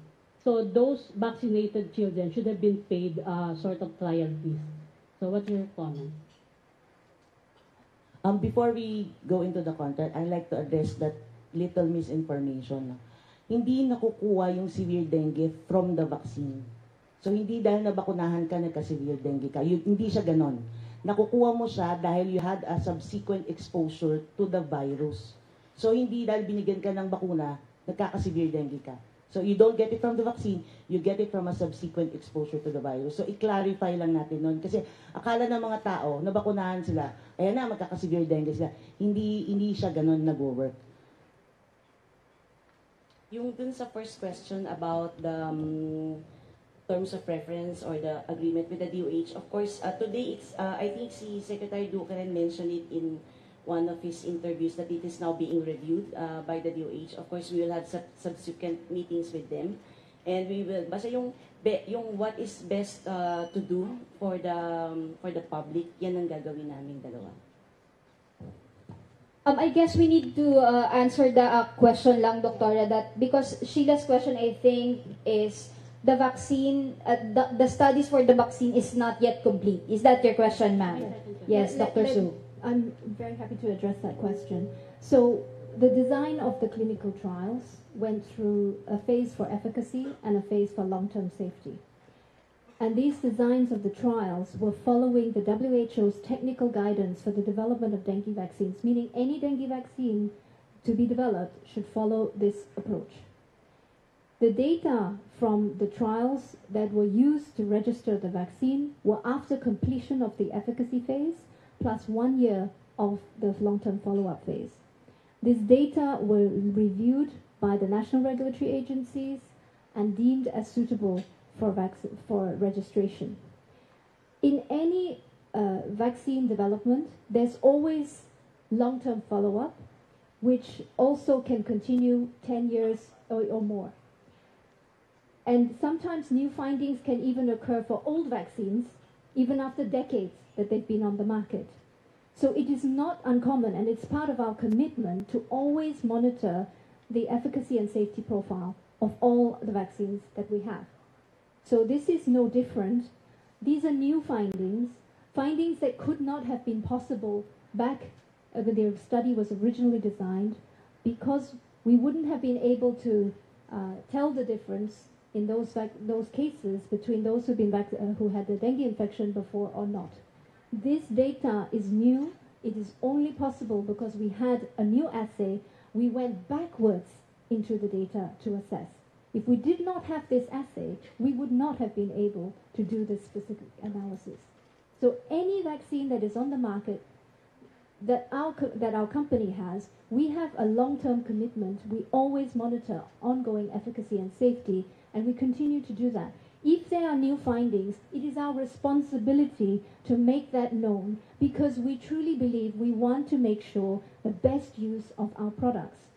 So those vaccinated children should have been paid sort of trial fees. So what's your comment? Before we go into the content, I'd like to address that little misinformation. Hindi nakukuha yung severe dengue from the vaccine. So hindi dahil nabakunahan ka, nagka-severe dengue ka. Hindi siya ganon. Nakukuha mo siya dahil you had a subsequent exposure to the virus. So hindi dahil binigyan ka ng bakuna, nagkaka-severe dengue ka. So you don't get it from the vaccine, you get it from a subsequent exposure to the virus. So i-clarify lang natin nun. Kasi akala ng mga tao, nabakunahan sila, ayan na, magkaka-severe dengue sila. Hindi siya ganon nag-work. Yung dun sa first question about the terms of reference or the agreement with the DOH, of course, today it's, I think si Secretary Roque mentioned it in one of his interviews that it is now being reviewed by the DOH. Of course, we will have subsequent meetings with them. And we will, basta yung what is best to do for the public, yan ang gagawin namin dalawa. I guess we need to answer the question lang, Doctora, that because Sheila's question, I think, is the vaccine, the studies for the vaccine is not yet complete. Is that your question, ma'am? Yes, Dr. Su. I'm very happy to address that question. So the design of the clinical trials went through a phase for efficacy and a phase for long-term safety. And these designs of the trials were following the WHO's technical guidance for the development of dengue vaccines, meaning any dengue vaccine to be developed should follow this approach. The data from the trials that were used to register the vaccine were after completion of the efficacy phase, plus 1 year of the long-term follow-up phase. This data were reviewed by the national regulatory agencies and deemed as suitable for registration. In any vaccine development, there's always long-term follow-up, which also can continue 10 years or more. And sometimes new findings can even occur for old vaccines, even after decades that they've been on the market. So it is not uncommon, and it's part of our commitment to always monitor the efficacy and safety profile of all the vaccines that we have. So this is no different. These are new findings, findings that could not have been possible back when the study was originally designed, because we wouldn't have been able to tell the difference in those cases between those who had the dengue infection before or not. This data is new. It is only possible because we had a new assay. We went backwards into the data to assess. If we did not have this assay, we would not have been able to do this specific analysis. So any vaccine that is on the market that our company has, we have a long-term commitment. We always monitor ongoing efficacy and safety, and we continue to do that. If there are new findings, it is our responsibility to make that known, because we truly believe we want to make sure the best use of our products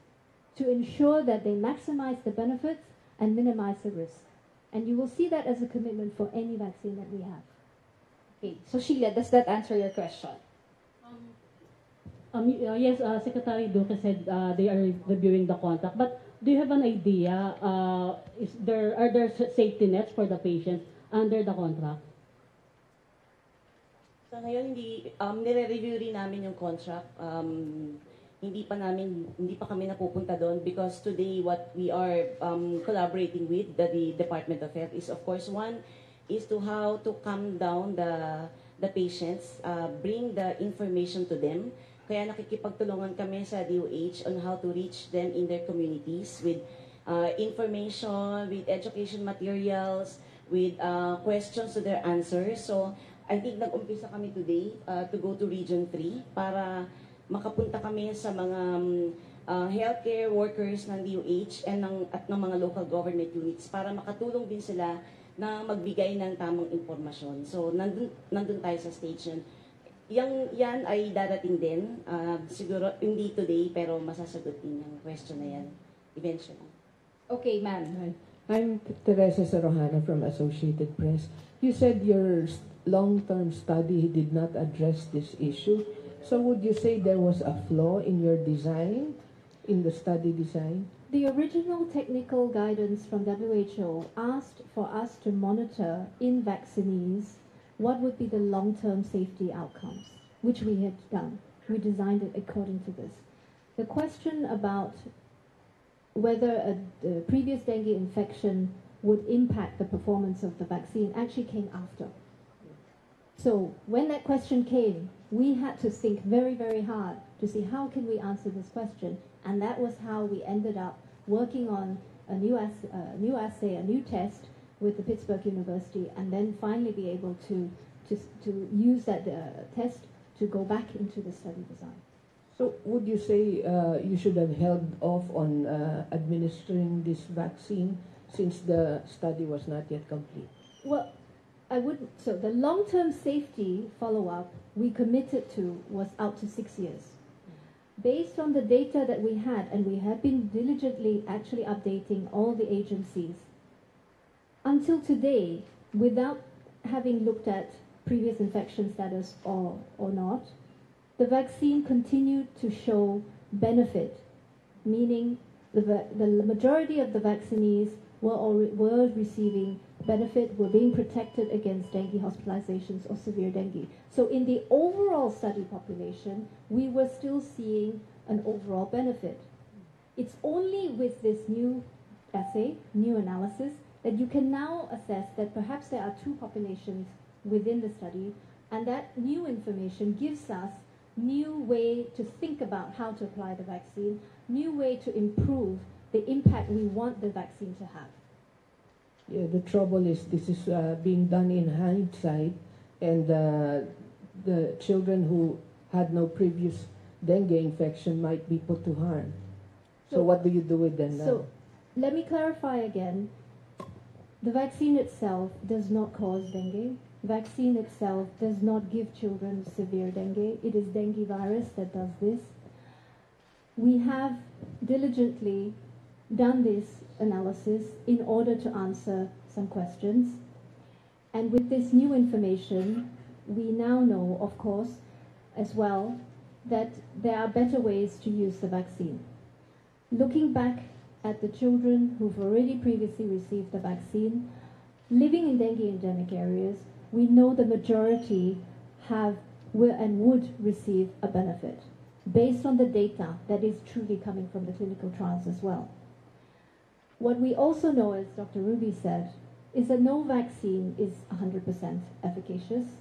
to ensure that they maximize the benefits and minimize the risk. And you will see that as a commitment for any vaccine that we have. Okay, so Sheila, does that answer your question? Yes, Secretary Duque said they are reviewing the contract, but do you have an idea, are there safety nets for the patients under the contract? Sa ngayon, nire-review rin namin yung contract. Hindi pa kami napupunta doon because today what we are collaborating with the Department of Health is, of course, one is to how to calm down the patients, bring the information to them. Kaya nakikipagtulungan kami sa DOH on how to reach them in their communities with information, with education materials, with questions to their answers. So I think nag-umpisa kami today to go to Region 3 para makapunta kami sa mga healthcare workers ng DOH at ng mga local government units para makatulong din sila na magbigay ng tamang impormasyon. So nandun tayo sa stage yun. Yan ay darating din. Siguro hindi today pero masasagot din yung question na yan eventually. Okay, ma'am. I'm Teresa Sarohana from Associated Press. You said your long-term study did not address this issue. So would you say there was a flaw in your design, in the study design? The original technical guidance from WHO asked for us to monitor in vaccinees what would be the long-term safety outcomes, which we had done. We designed it according to this. The question about whether a previous dengue infection would impact the performance of the vaccine actually came after. So when that question came, we had to think very, very hard to see how can we answer this question. And that was how we ended up working on a new assay, a new test with the Pittsburgh University, and then finally be able to use that test to go back into the study design. So would you say you should have held off on administering this vaccine since the study was not yet complete? Well, I wouldn't. So the long-term safety follow-up we committed to was out to 6 years. Based on the data that we had, and we have been diligently actually updating all the agencies, until today, without having looked at previous infection status or not, the vaccine continued to show benefit, meaning the majority of the vaccinees were receiving benefit, were being protected against dengue hospitalizations or severe dengue. So in the overall study population, we were still seeing an overall benefit. It's only with this new assay, new analysis, that you can now assess that perhaps there are two populations within the study, and that new information gives us new way to think about how to apply the vaccine, new way to improve the impact we want the vaccine to have. Yeah, the trouble is this is being done in hindsight, and the children who had no previous dengue infection might be put to harm. So what do you do with them now? So let me clarify again. The vaccine itself does not cause dengue. Vaccine itself does not give children severe dengue. It is dengue virus that does this. We have diligently done this analysis in order to answer some questions. And with this new information, we now know, of course, as well, that there are better ways to use the vaccine. Looking back at the children who've already previously received the vaccine, living in dengue endemic areas, we know the majority will and would receive a benefit based on the data that is truly coming from the clinical trials as well. What we also know, as Dr. Ruby said, is that no vaccine is 100% efficacious.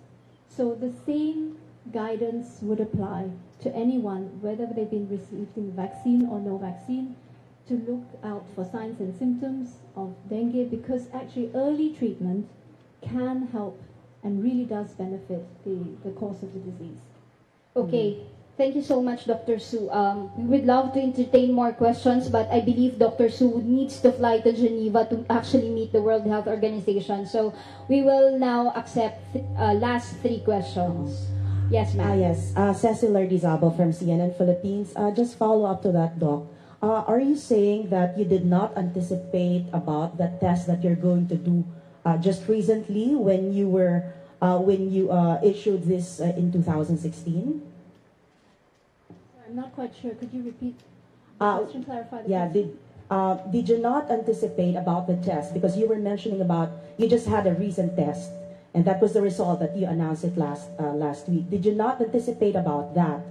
So the same guidance would apply to anyone, whether they've been receiving vaccine or no vaccine, to look out for signs and symptoms of dengue, because actually early treatment can help and really does benefit the course of the disease. Okay. Thank you so much, Dr. Su. We would love to entertain more questions, but I believe Dr. Su needs to fly to Geneva to actually meet the World Health Organization. So we will now accept last 3 questions. Yes, ma'am. Yes. Cecil Lardizabal from CNN Philippines. Just follow up to that, Doc. Are you saying that you did not anticipate about the test that you're going to do just recently when you were when you issued this in 2016? I'm not quite sure. Could you repeat the question, clarify the Yeah, question? did you not anticipate about the test? Because you were mentioning about, you just had a recent test, and that was the result that you announced it last week. Did you not anticipate about that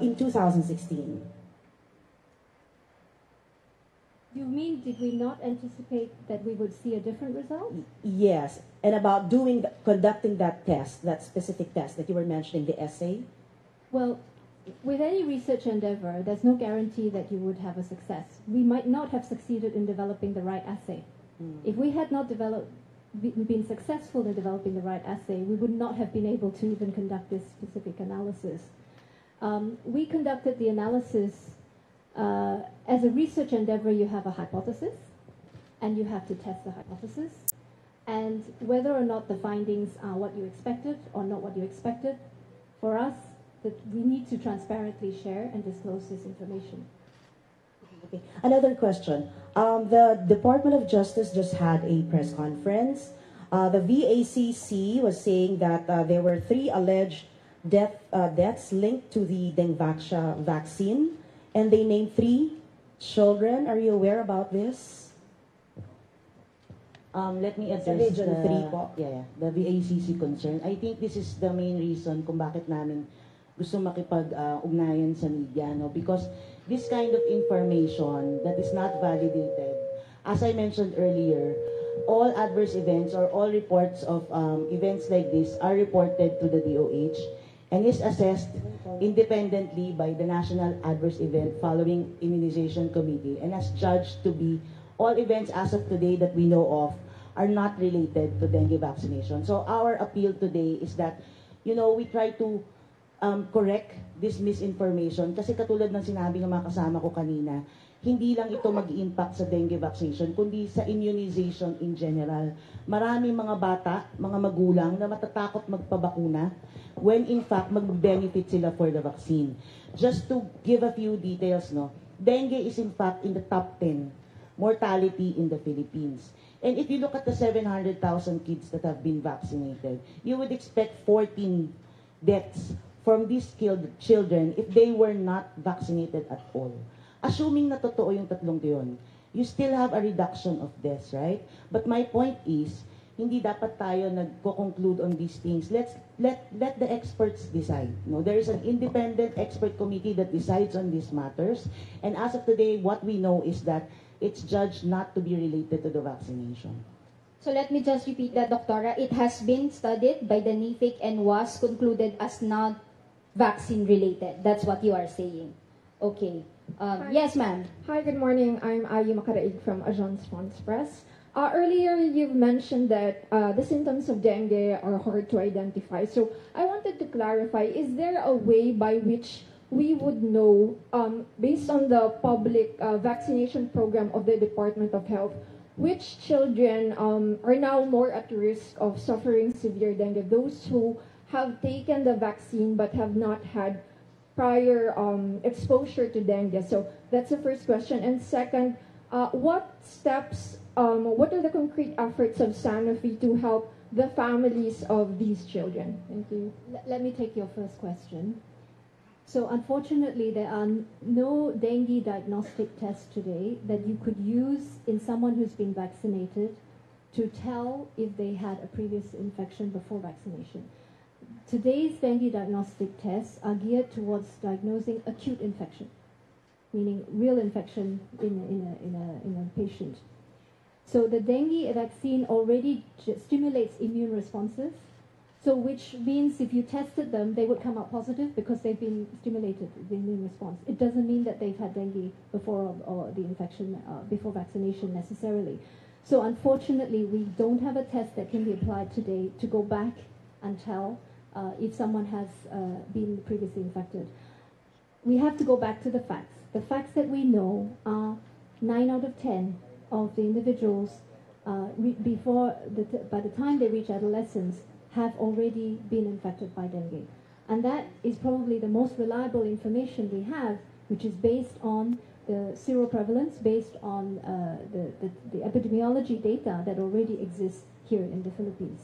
in 2016? You mean, did we not anticipate that we would see a different result? Yes, and about conducting that test, that specific test that you were mentioning, the essay? Well, with any research endeavor, there's no guarantee that you would have a success. We might not have succeeded in developing the right assay. If we had not been successful in developing the right assay, we would not have been able to even conduct this specific analysis. We conducted the analysis as a research endeavor. You have a hypothesis, and you have to test the hypothesis. And whether or not the findings are what you expected or not what you expected, for us, that we need to transparently share and disclose this information. Okay. Another question. The Department of Justice just had a press conference. The VACC was saying that there were 3 alleged deaths linked to the Dengvaxia vaccine, and they named 3 children. Are you aware about this? Let me address Region 3 po. the VACC concern. I think this is the main reason kung bakit namin gusto makipag-ugnayan sa media, no? Because this kind of information that is not validated, as I mentioned earlier, all adverse events or all reports of events like this are reported to the DOH and is assessed independently by the National Adverse Event Following Immunization Committee, and as judged to be all events as of today that we know of are not related to dengue vaccination. So our appeal today is that, we try to correct this misinformation, kasi katulad ng sinabi ng mga kasama ko kanina, hindi lang ito mag-impact sa dengue vaccination, kundi sa immunization in general. Maraming mga bata, mga magulang na matatakot magpabakuna when in fact mag-benefit sila for the vaccine. Just to give a few details, dengue is in fact in the top 10 mortality in the Philippines. And if you look at the 700,000 kids that have been vaccinated, you would expect 14 deaths from these children if they were not vaccinated at all. Assuming na totoo yung 3 yun, you still have a reduction of deaths, right? But my point is, hindi dapat tayo nagko-conclude on these things. Let the experts decide. There is an independent expert committee that decides on these matters. And as of today, what we know is that it's judged not to be related to the vaccination. So let me just repeat that, Doctora. It has been studied by the NIFIC and was concluded as not vaccine related. That's what you are saying. Okay. Yes, ma'am. Hi, good morning. I'm Ayu Makaraig from Agence France Press. Earlier, you've mentioned that the symptoms of dengue are hard to identify. So I wanted to clarify, is there a way by which we would know, based on the public vaccination program of the Department of Health, which children are now more at risk of suffering severe dengue? Those who have taken the vaccine but have not had prior exposure to dengue. So that's the first question. And second, what are the concrete efforts of Sanofi to help the families of these children? Thank you. Let me take your first question. So unfortunately, there are no dengue diagnostic tests today that you could use in someone who's been vaccinated to tell if they had a previous infection before vaccination. Today's dengue diagnostic tests are geared towards diagnosing acute infection, meaning real infection in a patient. So the dengue vaccine already stimulates immune responses, so which means if you tested them, they would come out positive because they've been stimulated, the immune response. It doesn't mean that they've had dengue before or the infection before vaccination necessarily. So unfortunately, we don't have a test that can be applied today to go back and tell if someone has been previously infected. We have to go back to the facts. The facts that we know are 9 out of 10 of the individuals by the time they reach adolescence have already been infected by dengue. And that is probably the most reliable information we have, which is based on the seroprevalence, based on the epidemiology data that already exists here in the Philippines.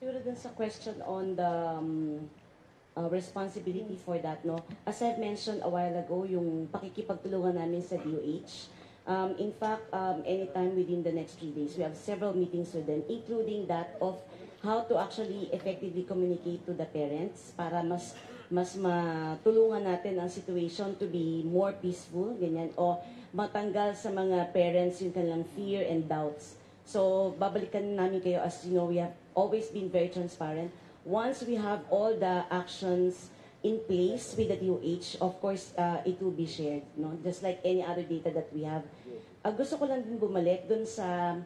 Siguro dun sa question on the responsibility for that, no? As I've mentioned a while ago, yung pakikipagtulungan namin sa DOH. In fact, anytime within the next 3 days, we have several meetings with them, including that of how to actually effectively communicate to the parents para mas matulungan natin ang situation to be more peaceful, ganyan, o matanggal sa mga parents yung kanilang fear and doubts. So, babalikan namin kayo, as you know, we have always been very transparent. Once we have all the actions in place with the DOH, of course, it will be shared, no? Just like any other data that we have. Gusto ko lang din bumalik dun sa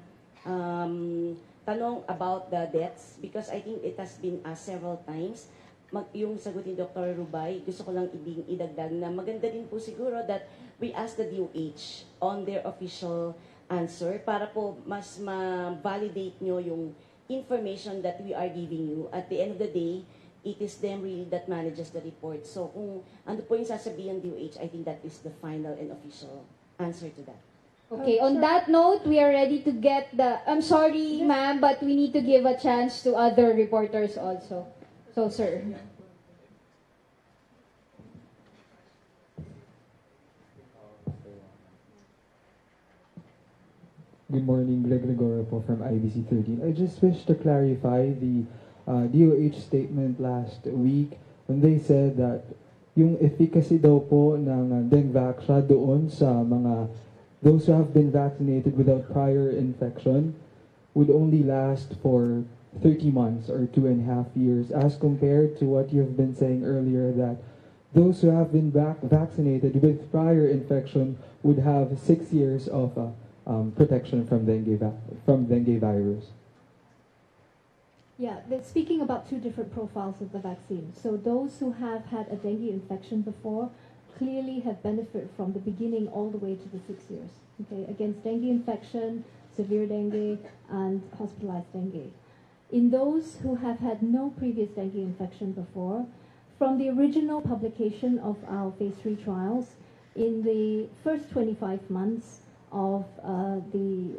tanong about the deaths, because I think it has been asked several times. Yung sagot ni Dr. Rubay, gusto ko lang idagdag na maganda din po siguro that we ask the DOH on their official answer para po mas ma-validate nyo yung information that we are giving you. At the end of the day, it is them really that manages the report. So kung ano po yung sasabihin ng DOH, I think that is the final and official answer to that. Okay, on that note, we are ready to get the... I'm sorry, ma'am, but we need to give a chance to other reporters also. So, sir. Good morning, Greg Gregorio po from IBC 13. I just wish to clarify the DOH statement last week when they said that yung efficacy daw po ng Dengvaxia doon sa mga those who have been vaccinated without prior infection would only last for 30 months or 2.5 years, as compared to what you've been saying earlier that those who have been vaccinated with prior infection would have 6 years of protection from dengue virus. Yeah, speaking about two different profiles of the vaccine. So those who have had a dengue infection before clearly have benefited from the beginning all the way to the 6 years, okay, against dengue infection, severe dengue, and hospitalized dengue. In those who have had no previous dengue infection before, from the original publication of our phase 3 trials, in the first 25 months of the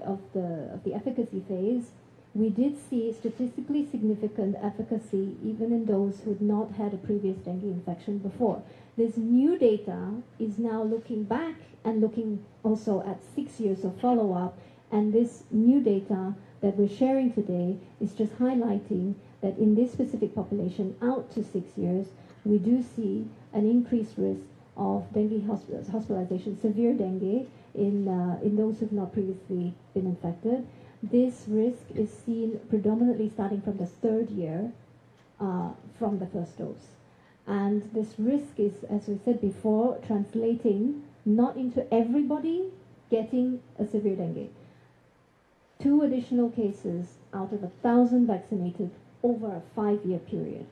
efficacy phase, we did see statistically significant efficacy even in those who had not had a previous dengue infection before. This new data is now looking back and looking also at 6 years of follow-up, and this new data that we're sharing today is just highlighting that in this specific population out to 6 years, we do see an increased risk of dengue hospitalization, severe dengue, in those who have not previously been infected. This risk is seen predominantly starting from the 3rd year from the first dose. And this risk is, as we said before, translating not into everybody getting a severe dengue. 2 additional cases out of 1,000 vaccinated over a 5-year period.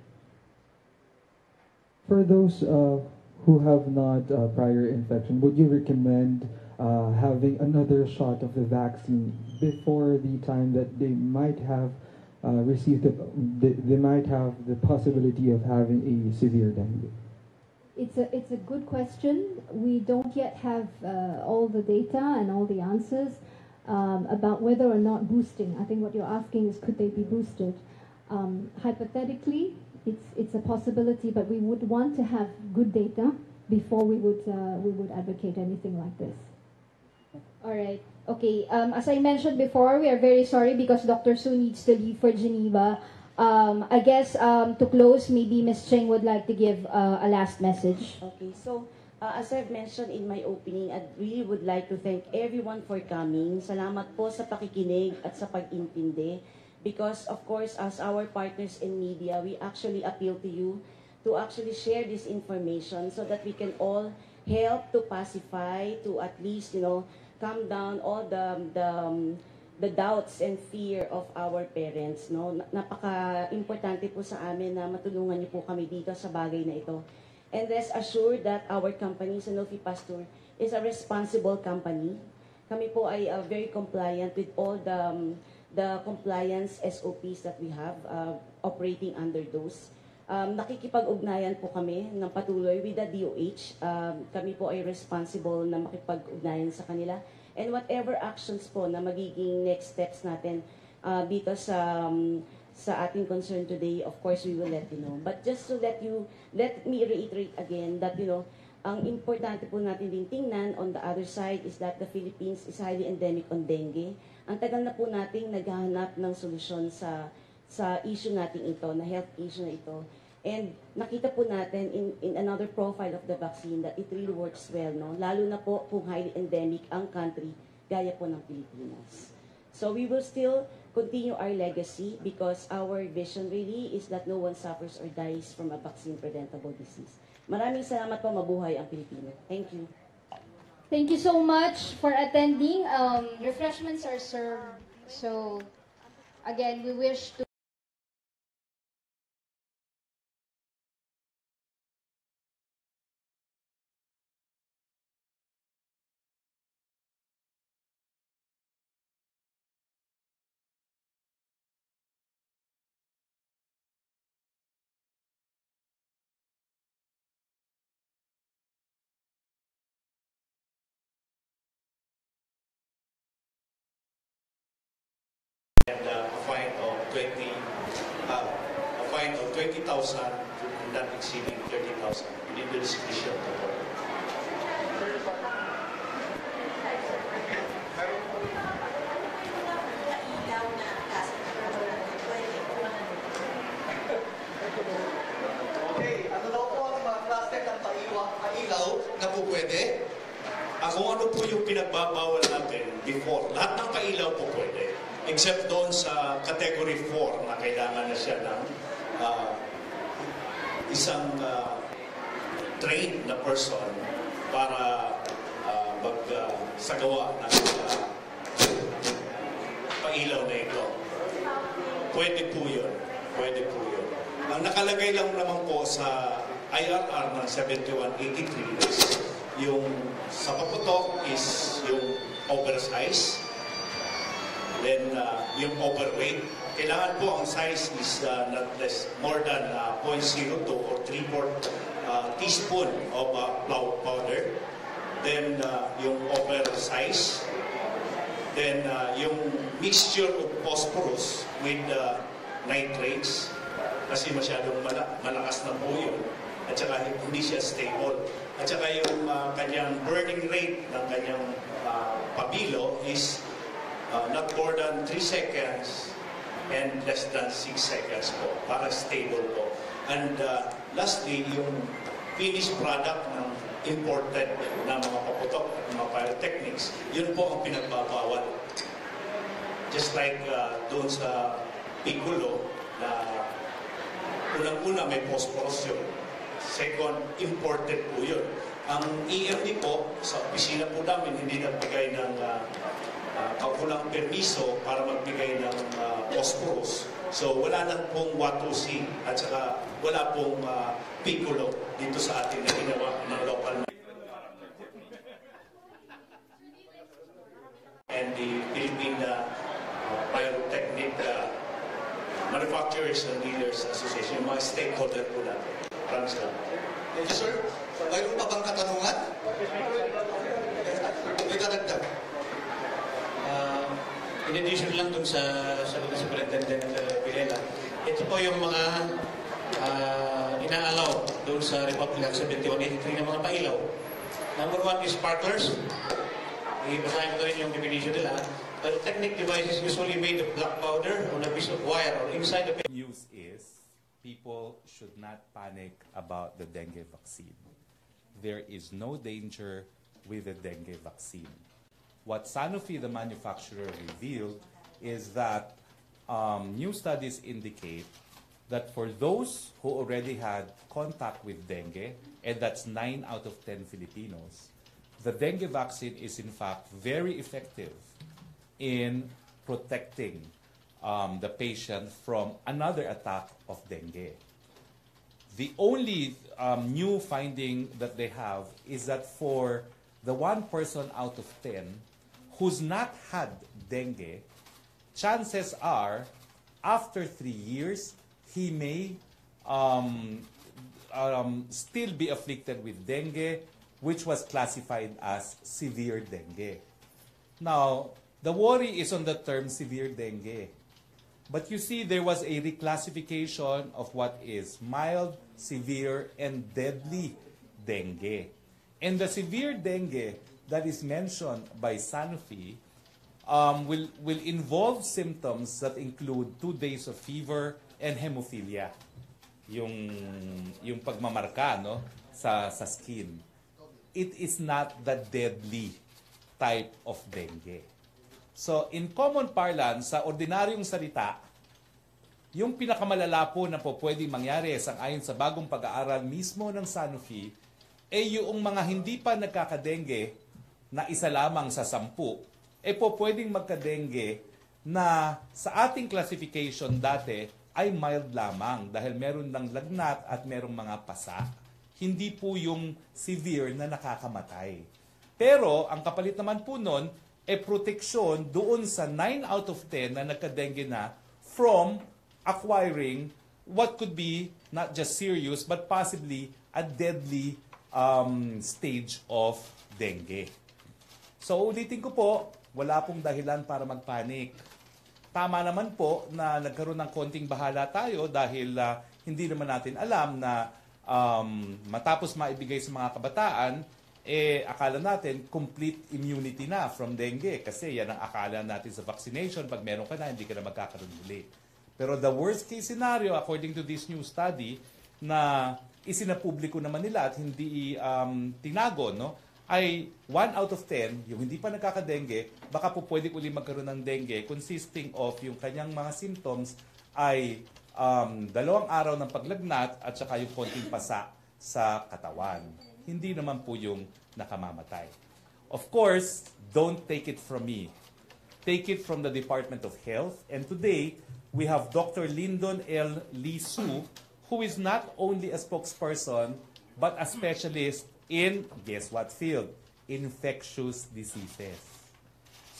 For those who have not prior infection, would you recommend having another shot of the vaccine before the time that they might have received they might have the possibility of having a severe dengue? It's a good question. We don't yet have all the data and all the answers about whether or not boosting. I think what you're asking is could they be boosted? Hypothetically, it's a possibility, but we would want to have good data before we would advocate anything like this. All right. Okay. As I mentioned before, we are very sorry because Dr. Su needs to leave for Geneva. I guess to close, maybe Ms. Cheng would like to give a last message. Okay. So, as I've mentioned in my opening, I really would like to thank everyone for coming. Salamat po sa pakikinig at sa pag-intindi. Because, of course, as our partners in media, we actually appeal to you to actually share this information so that we can all help to pacify, to at least, calm down all the doubts and fear of our parents. No? Napaka-importante po sa amin na matulungan niyo po kami dito sa bagay na ito. And rest assured that our company, Sanofi Pasteur, is a responsible company. Kami po ay very compliant with all the compliance SOPs that we have operating under those. Nakikipag-ugnayan po kami ng patuloy with the DOH. Kami po ay responsible na makipag-ugnayan sa kanila. And whatever actions po na magiging next steps natin dito sa sa ating concern today, of course, we will let you know. But just to let me reiterate again that, ang importante po natin din tingnan on the other side is that the Philippines is highly endemic on dengue. Ang tagal na po nating naghahanap ng solusyon sa issue natin ito, na health issue na ito. And nakita po natin in another profile of the vaccine that it really works well, no? Lalo na po kung highly endemic ang country, gaya po ng Pilipinas. So we will still continue our legacy because our vision really is that no one suffers or dies from a vaccine-preventable disease. Maraming salamat po, mabuhay ang Pilipino. Thank you. Thank you so much for attending. Refreshments are served. So, again, we wish to and a fine of 20,000 and not exceeding 30,000 within the discretion of the court. Okay, ano daw po ang mga klase ng pailaw na po pwede? Kung ano po yung pinagbabawal natin before, lahat ng pailaw po pwede. Except doon sa category 4 na kailangan na siya ng isang trained na person para magsagawa ng pailaw na ito. Pwede po yun. Pwede po yun. Ang nakalagay lang naman po sa IRR ng 7183 is yung sa paputok is yung oversize. Then, yung overweight, kailangan po ang size is not less, more than 0.02 or 3/4 teaspoon of powder. Then, yung oversize. Then, yung mixture of phosphorus with nitrates. Kasi masyadong malakas na po yun. At saka hindi siya stable. At saka yung kanyang burning rate ng kanyang pabilo is not more than 3 seconds and less than 6 seconds po, para stable po. And lastly, yung finished product ng imported na mga paputok, mga pyrotechnics, yun po ang pinagbabawal. Just like doon sa Piccolo, na unang-una may phosphorus yun. Second, imported po yun. Ang EMD po, sa opisina po namin, hindi nagbigay ng kaukulang permiso para magbigay ng phosphorus. So wala na pong Watusi at saka wala pong Piccolo dito sa atin na ginawa ng local and the Philippine Pyrotechnic Manufacturers and Dealers Association, yung mga stakeholder po natin. Maraming salamat. Thank you, sir. Mayroon pa bang katanungan? May karagdag. In addition lang dun sa Superintendent Vilela, ito po yung mga inaalaw doon sa Republic Act 7183 ng mga pailaw. Number 1 is sparklers. Ibasahin ko rin yung definition nila. Pyrotechnic devices usually made of black powder on a piece of wire or inside the news is people should not panic about the dengue vaccine. There is no danger with the dengue vaccine. What Sanofi, the manufacturer, revealed is that new studies indicate that for those who already had contact with dengue, and that's 9 out of 10 Filipinos, the dengue vaccine is in fact very effective in protecting the patient from another attack of dengue. The only new finding that they have is that for the 1 person out of 10 who's not had dengue, chances are, after 3 years, he may still be afflicted with dengue, which was classified as severe dengue. Now, the worry is on the term severe dengue. But you see, there was a reclassification of what is mild, severe, and deadly dengue. And the severe dengue that is mentioned by Sanofi will involve symptoms that include 2 days of fever and hemophilia. Yung pagmamarka, no, sa skin. It is not the deadly type of dengue. So, in common parlance, sa ordinaryong salita, yung pinakamalala po na po pwedeng mangyari ayon sa bagong pag-aaral mismo ng Sanofi, yung mga hindi pa nagkakadengue na isa lamang sa 10, po pwedeng magkadengue na sa ating classification dati ay mild lamang dahil meron ng lagnat at merong mga pasa. Hindi po yung severe na nakakamatay. Pero, ang kapalit naman po nun, proteksyon doon sa 9 out of 10 na nagka-dengue na from acquiring what could be not just serious but possibly a deadly stage of dengue. So ulitin ko po, wala pong dahilan para magpanik. Tama naman po na nagkaroon ng konting bahala tayo dahil hindi naman natin alam na matapos maibigay sa mga kabataan, akala natin complete immunity na from dengue kasi yan ang akala natin sa vaccination. Pag meron ka na, hindi ka na magkakaroon muli. Pero the worst case scenario, according to this new study, na isinapubliko naman nila at hindi tinago, no, ay 1 out of 10, yung hindi pa nagkakadengue, baka po pwede uli magkaroon ng dengue consisting of yung kanyang mga symptoms ay 2 araw ng paglagnat at saka yung konting pasa sa katawan. Hindi naman po yung nakamamatay. Of course, don't take it from me. Take it from the Department of Health. And today, we have Dr. Lyndon L. Lee Su, who is not only a spokesperson, but a specialist in, guess what field? Infectious diseases.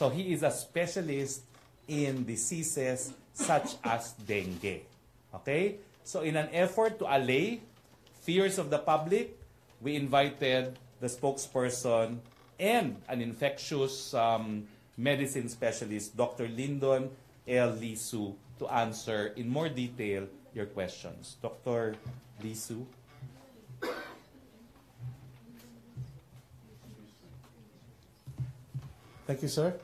So he is a specialist in diseases such as dengue. Okay? So in an effort to allay fears of the public, we invited the spokesperson and an infectious medicine specialist, Dr. Lyndon L. Lee Su, to answer in more detail your questions. Dr. Lee Su. Thank you, sir.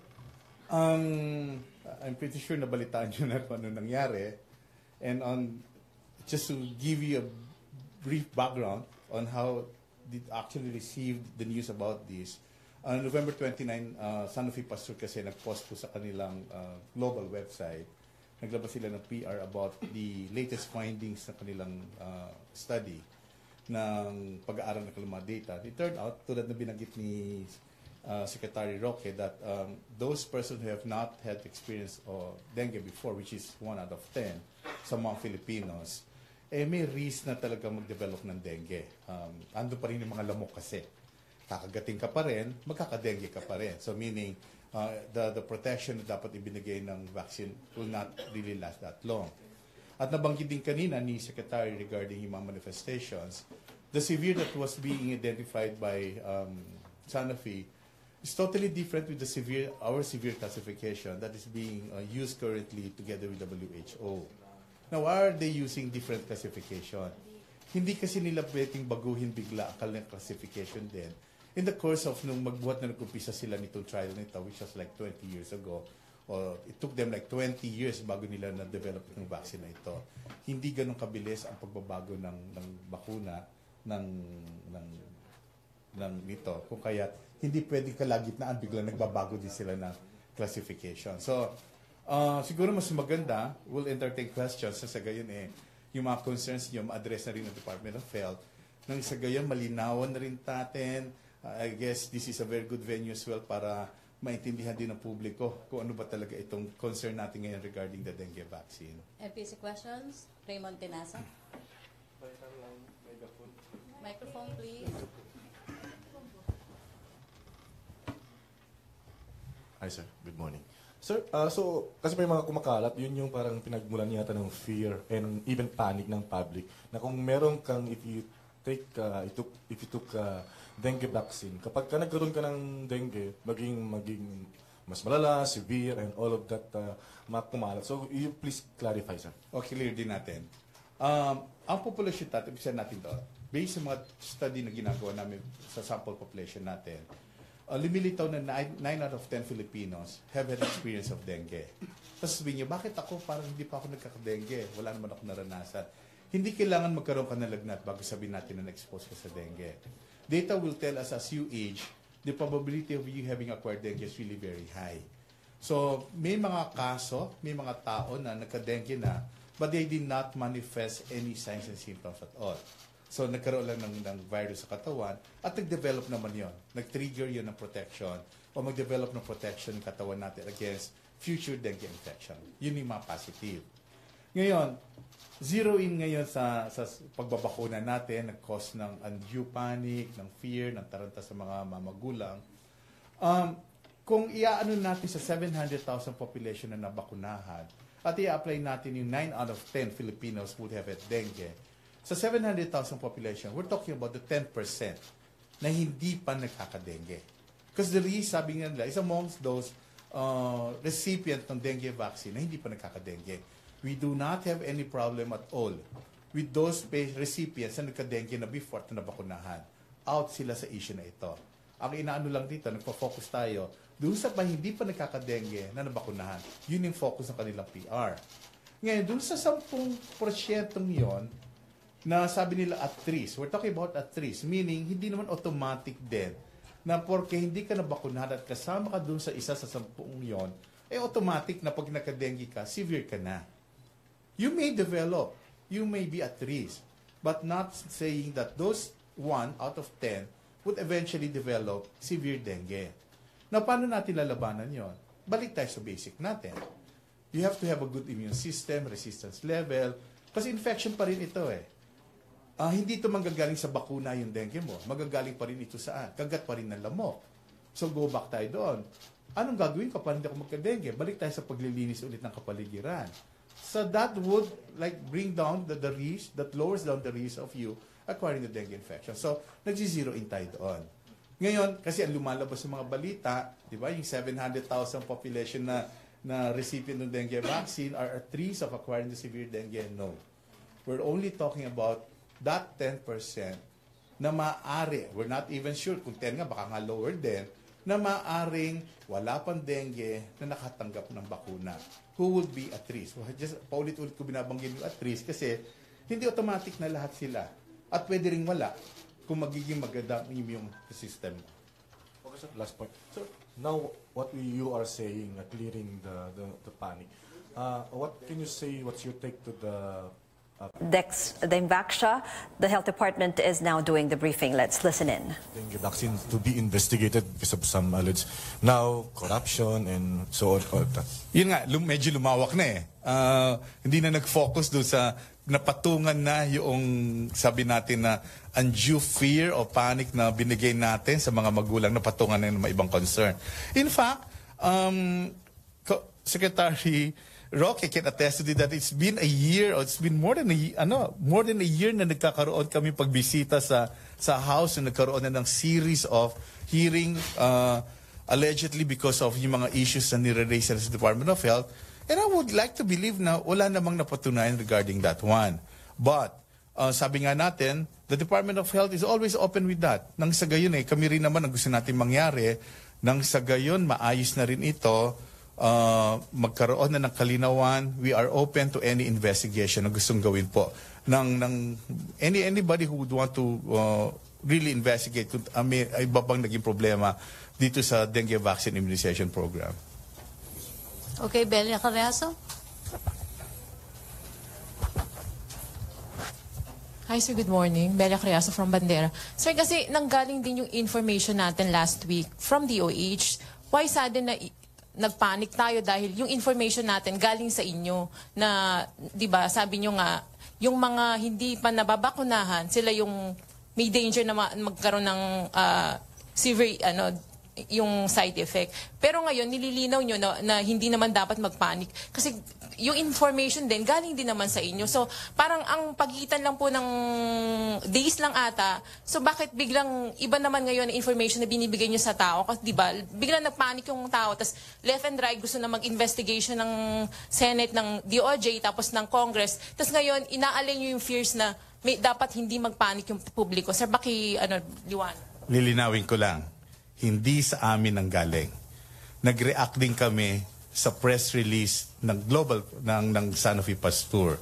I'm pretty sure nabalitaan nyo na kung ano nangyari. And just to give you a brief background on how they actually received the news about this, on November 29, Sanofi Pasteur kasi nag-post po sa kanilang global website. Naglabas sila ng PR about the latest findings ng kanilang study ng pag-aaral ng kanilang data. It turned out, tulad na binanggit ni Secretary Roque, that those persons who have not had experience of dengue before, which is 1 out of 10 sa mga Filipinos, may risk na talaga mag-develop ng dengue. Ando pa rin yung mga lamok kasi. Kakagating ka pa rin, magkakadengue ka pa rin. So meaning, the protection na dapat ibinigay ng vaccine will not really last that long. At nabanggit din kanina ni Secretary regarding yung mga manifestations, the severe that was being identified by Sanofi is totally different with our severe classification that is being used currently together with WHO. Now, why are they using different classification? Hindi kasi nila pwedeng baguhin bigla ang kanilang classification din. In the course of nung magbuhat na nag-umpisa sila nitong trial nito, which was like 20 years ago, or it took them like 20 years bago nila na-develop yung vaccine na ito. Hindi ganun kabilis ang pagbabago ng bakuna ng nito. Kung kaya hindi pwedeng kalagitnaan bigla nagbabago din sila ng classification. So, siguro mas maganda, we'll entertain questions sa gayon yung mga concerns nyo ma-address na rin ng Department of Health. Nang sa gayon, malinawan na rin natin. I guess this is a very good venue as well para maintindihan din ng publiko kung ano ba talaga itong concern natin ngayon regarding the dengue vaccine. MPC questions? Raymond Tenasa. Microphone, please. Hi, sir. Good morning. Sir, so, kasi may mga kumakalat, yun yung parang pinagmulan yata ng fear and even panic ng public na kung meron kang, if you took dengue vaccine, kapag ka nagkaroon ka ng dengue, maging mas malala, severe, and all of that kumalat. So, you please clarify, sir. Okay, clear din natin. Ang population natin, bisa natin to, based sa mga study na ginagawa namin sa sample population natin, lumilitaw na 9 out of 10 Filipinos have had experience of dengue. Tapos sabihin niyo, bakit ako parang hindi pa ako nagkakadengue? Wala naman ako naranasan. Hindi kailangan magkaroon ka ng lagnat bago sabihin natin na na-expose ka sa dengue. Data will tell us as you age, the probability of you having acquired dengue is really very high. So, may mga kaso, may mga tao na nagka-dengue na, but they did not manifest any signs and symptoms at all. So, nagkaroon lang ng virus sa katawan at nag-develop naman yon. Nag-trigger yun ng protection o mag-develop ng protection ng katawan natin against future dengue infection. Yun yung mga positive. Ngayon, zero in ngayon sa pagbabakuna natin, nag-cause ng undue panic, ng fear, ng taranta sa mga magulang. Kung iaano natin sa 700,000 population na nabakunahan at i-apply natin yung 9 out of 10 Filipinos would have had dengue, sa 700,000 population, we're talking about the 10% na hindi pa nagkakadengue. Because the risk, sabi nga nila, is amongst those recipient ng dengue vaccine na hindi pa nagkakadengue. We do not have any problem at all with those recipients na nagka-dengue na before na nabakunahan. Out sila sa issue na ito. Ang inaano lang dito, nagpo-focus tayo doon sa hindi pa nagkakadengue na nabakunahan. Yun yung focus ng kanilang PR. Ngayon, doon sa 10% yon na sabi nila at risk, we're talking about at risk, meaning hindi naman automatic din na porque hindi ka nabakunahan at kasama ka doon sa isa sa 10 yon, automatic na pag nagka-dengue ka, severe ka na. You may develop, you may be at risk, but not saying that those 1 out of 10 would eventually develop severe dengue. Now, paano natin lalabanan yon? Balik tayo sa basic natin. You have to have a good immune system, resistance level, kasi infection pa rin ito eh. Hindi ito manggagaling sa bakuna yung dengue mo. Magagaling pa rin ito saan? Kagat pa rin ng lamok. So, go back tayo doon. Anong gagawin ko para hindi ako magka-dengue? Balik tayo sa paglilinis ulit ng kapaligiran. So, that would bring down the risk, that lowers down the risk of you acquiring the dengue infection. So, nag-zero in tayo doon. Ngayon, kasi ang lumalabas sa mga balita, di ba, yung 700,000 population na recipient ng dengue vaccine are at risk of acquiring the severe dengue. No. We're only talking about that 10% na maaari, we're not even sure kung 10 nga, baka nga lower din, na maaring wala pang dengue na nakatanggap ng bakuna. Who would be at risk? Just paulit-ulit ko binabanggit yung at risk kasi hindi automatic na lahat sila. At pwede rin wala kung magiging maganda ang immune system. Okay, sir. Last point. So, now, what you are saying, clearing the panic, what can you say, what's your take to the The Invaksha, the health department is now doing the briefing. Let's listen in. Dengue vaccine to be investigated because of some alleged now corruption and so on. Yun nga, medyo lumawak na eh. Hindi na nag-focus doon sa napatungan na yung sabi natin na undue fear o panic na binigay natin sa mga magulang na patungan na ng mga ibang concern. In fact, Secretary Roque can attest to that it's been a year or it's been more than a year na nagkakaroon kami pagbisita sa house na nagkaroon na ng series of hearing allegedly because of yung mga issues na nire-raise sa Department of Health. And I would like to believe na wala namang napatunayan regarding that one. But sabi nga natin, the Department of Health is always open with that. Nang sa gayon kami rin naman ang gusto natin mangyari, nang sa gayon maayos na rin ito, magkaroon na ng kalinawan, we are open to any investigation na gustong gawin po ng anybody who would want to really investigate kung may iba bang naging problema dito sa dengue vaccine immunization program. Okay, Belia Carriazo. Hi sir, good morning. Belia Carriazo from Bandera. Sir, kasi nanggaling din yung information natin last week from DOH. Why sudden na nagpanic tayo dahil yung information natin galing sa inyo na, di ba, sabi nyo nga, yung mga hindi pa nababakunahan, sila yung may danger na magkaroon ng severe yung side effect. Pero ngayon, nililinaw nyo na hindi naman dapat magpanic. Kasi yung information din, galing din naman sa inyo. So, parang ang pagitan lang po ng days lang ata. So, bakit biglang iba naman ngayon ang information na binibigay nyo sa tao? Kasi, di ba, biglang nagpanic yung tao. Tapos, left and right, gusto na mag-investigation ng Senate, ng DOJ, tapos ng Congress. Tapos ngayon, inaalay nyo yung fears na dapat hindi magpanic yung publiko. Sir, liwan? Lilinawin ko lang. Hindi sa amin ang galing. Nag-react din kami sa press release ng ng Sanofi Pasteur.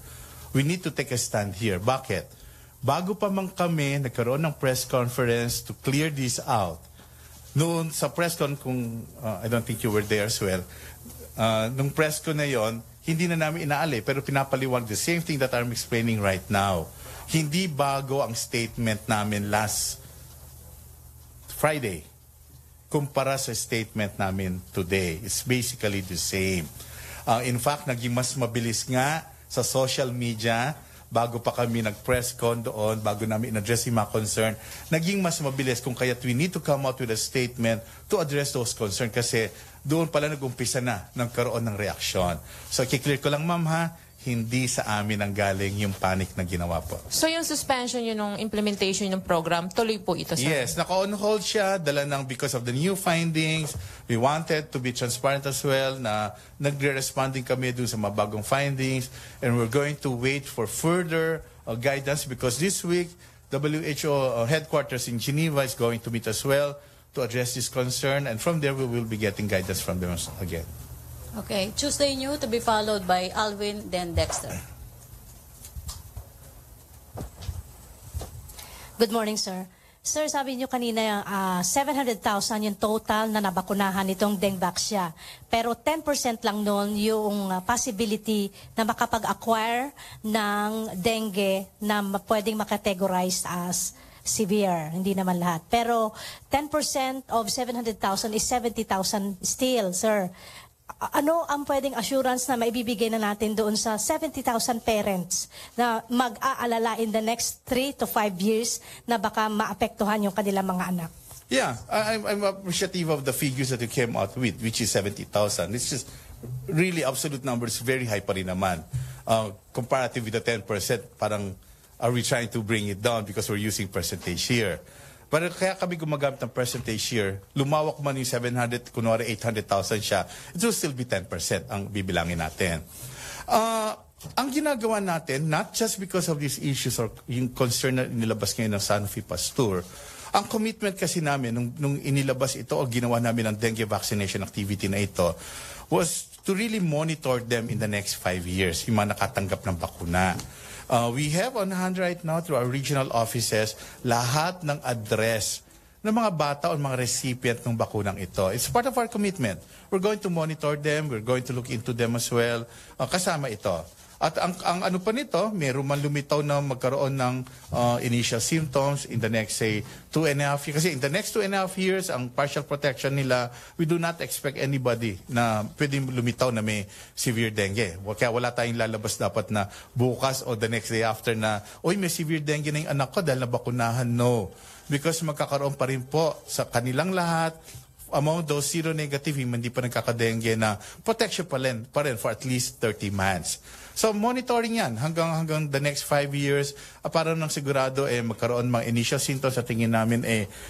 We need to take a stand here. Bakit? Bago pa man kami nagkaroon ng press conference to clear this out, noon sa press con, I don't think you were there as well, nung press con na yon, hindi na namin inaali, pero pinapaliwag the same thing that I'm explaining right now. Hindi bago ang statement namin last Friday kumpara sa statement namin today. It's basically the same. In fact, naging mas mabilis nga sa social media bago pa kami nag-press con doon, bago namin in-address yung mga concern, naging mas mabilis kung kaya't we need to come out with a statement to address those concerns kasi doon pala nag-umpisa na nagkaroon ng reaksyon. So, kiklear ko lang, ma'am, ha? Hindi sa amin ang galing yung panic na ginawa po. So yung suspension yun ng implementation ng program, tuloy po ito, sir? Yes, naka-on hold siya, dala ng because of the new findings. We wanted to be transparent as well na nagre-responding kami dun sa mga bagong findings and we're going to wait for further guidance because this week, WHO headquarters in Geneva is going to meet as well to address this concern and from there we will be getting guidance from them again. Okay, Tuesday New to be followed by Alvin, then Dexter. Good morning, sir. Sir, sabi niyo kanina 700,000 yung total na nabakunahan nitong Dengvaxia. Pero 10% lang noon yung possibility na makapag-acquire ng dengue na pwedeng makategorize as severe, hindi naman lahat. Pero 10% of 700,000 is 70,000 still, sir. Ano ang pwedeng assurance na maibibigay na natin doon sa 70,000 parents na mag-aalala in the next 3 to 5 years na baka maapektuhan yung kanilang mga anak? Yeah, I'm appreciative of the figures that you came out with, which is 70,000. It's just really absolute numbers, very high pa rin naman. Comparative with the 10%, parang are we trying to bring it down because we're using percentage here? Pero kaya kami gumagamit ng percentage here, lumawak man yung 700, kunwari 800,000 siya, it will still be 10% ang bibilangin natin. Ang ginagawa natin, not just because of these issues or yung concern na inilabas ngayon ng Sanofi Pasteur, ang commitment kasi namin nung inilabas ito o ginawa namin ng dengue vaccination activity na ito was to really monitor them in the next 5 years, yung mga nakatanggap ng bakuna. We have on hand right now through our regional offices lahat ng address ng mga bata o mga recipient ng bakunang ito. It's part of our commitment. We're going to monitor them. We're going to look into them as well. Kasama ito. At ang ano pa nito, meron man lumitaw na magkaroon ng initial symptoms in the next, say, 2.5 years. Kasi in the next 2.5 years, ang partial protection nila, we do not expect anybody na pwedeng lumitaw na may severe dengue. Kaya wala tayong lalabas dapat na bukas o the next day after na, oy, may severe dengue na yung anak ko dahil nabakunahan. No. Because magkakaroon pa rin po sa kanilang lahat, among those seronegative, hindi pa nagkakadengue na protection pa rin for at least 30 months. So monitoring yan hanggang the next 5 years para nang sigurado magkaroon mga initial symptoms sa tingin namin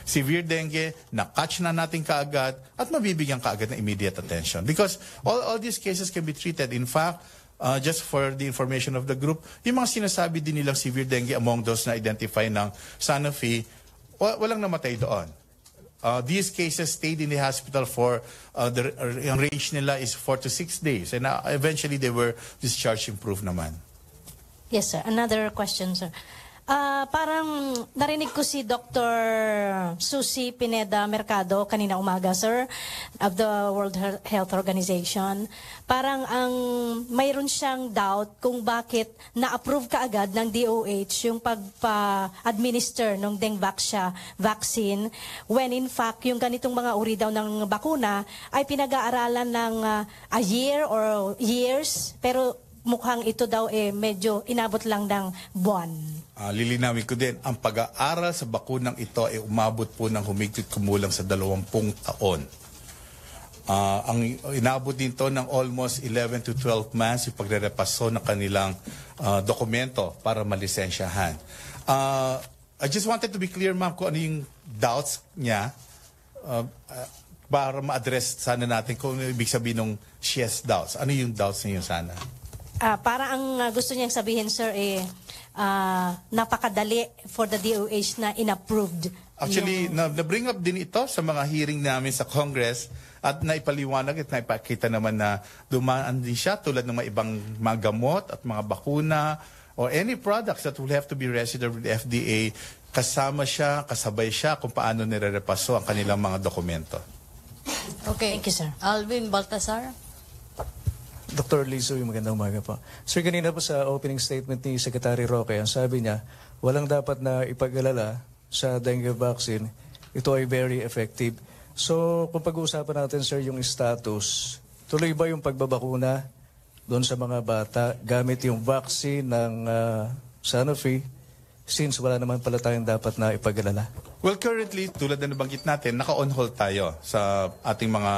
severe dengue, na-catch na natin kaagad at mabibigyan kaagad ng immediate attention. Because all these cases can be treated. In fact, just for the information of the group, yung mga sinasabi din nilang severe dengue among those na identify ng Sanofi, walang namatay doon. These cases stayed in the hospital for the range nila is 4 to 6 days and eventually they were discharged, improved naman. Yes, sir. Another question, sir. Parang narinig ko si Dr. Susie Pineda Mercado kanina umaga, sir, of the World Health Organization. Parang mayroon siyang doubt kung bakit na-approve kaagad ng DOH yung pagpa-administer ng Dengvaxia vaccine when in fact yung ganitong mga uri daw ng bakuna ay pinag-aaralan ng a year or years pero mukhang ito daw medyo inabot lang ng buwan. Lilinawin ko din, ang pag-aaral sa bakunang ito ay umabot po ng humigit kumulang sa 20 taon. Ang inabot din to ng almost 11 to 12 months yung pagre-repaso ng kanilang dokumento para malisensyahan. I just wanted to be clear, ma'am, kung ano yung doubts niya para ma-address sana natin kung ano ibig sabihin ng she has doubts. Ano yung doubts niyo sana? Para ang gusto niyang sabihin, sir, napakadali for the DOH na inapproved. Actually, na-bring up din ito sa mga hearing namin sa Congress at naipaliwanag at naipakita naman na dumaan din siya tulad ng mga ibang mga gamot at mga bakuna or any products that will have to be registered with the FDA. Kasama siya, kasabay siya kung paano nire-repaso ang kanilang mga dokumento. Okay. Thank you, sir. Alvin Baltasar. Dr. Lizo, magandang umaga po. Sir, kanina po sa opening statement ni Secretary Roque, ang sabi niya, walang dapat na ipag-alala sa dengue vaccine. Ito ay very effective. So, kung pag-uusapan natin, sir, yung status, tuloy ba yung pagbabakuna doon sa mga bata gamit yung vaccine ng Sanofi since wala naman pala tayong dapat na ipag-alala? Well, currently, tulad na nabanggit natin, naka-on hold tayo sa ating mga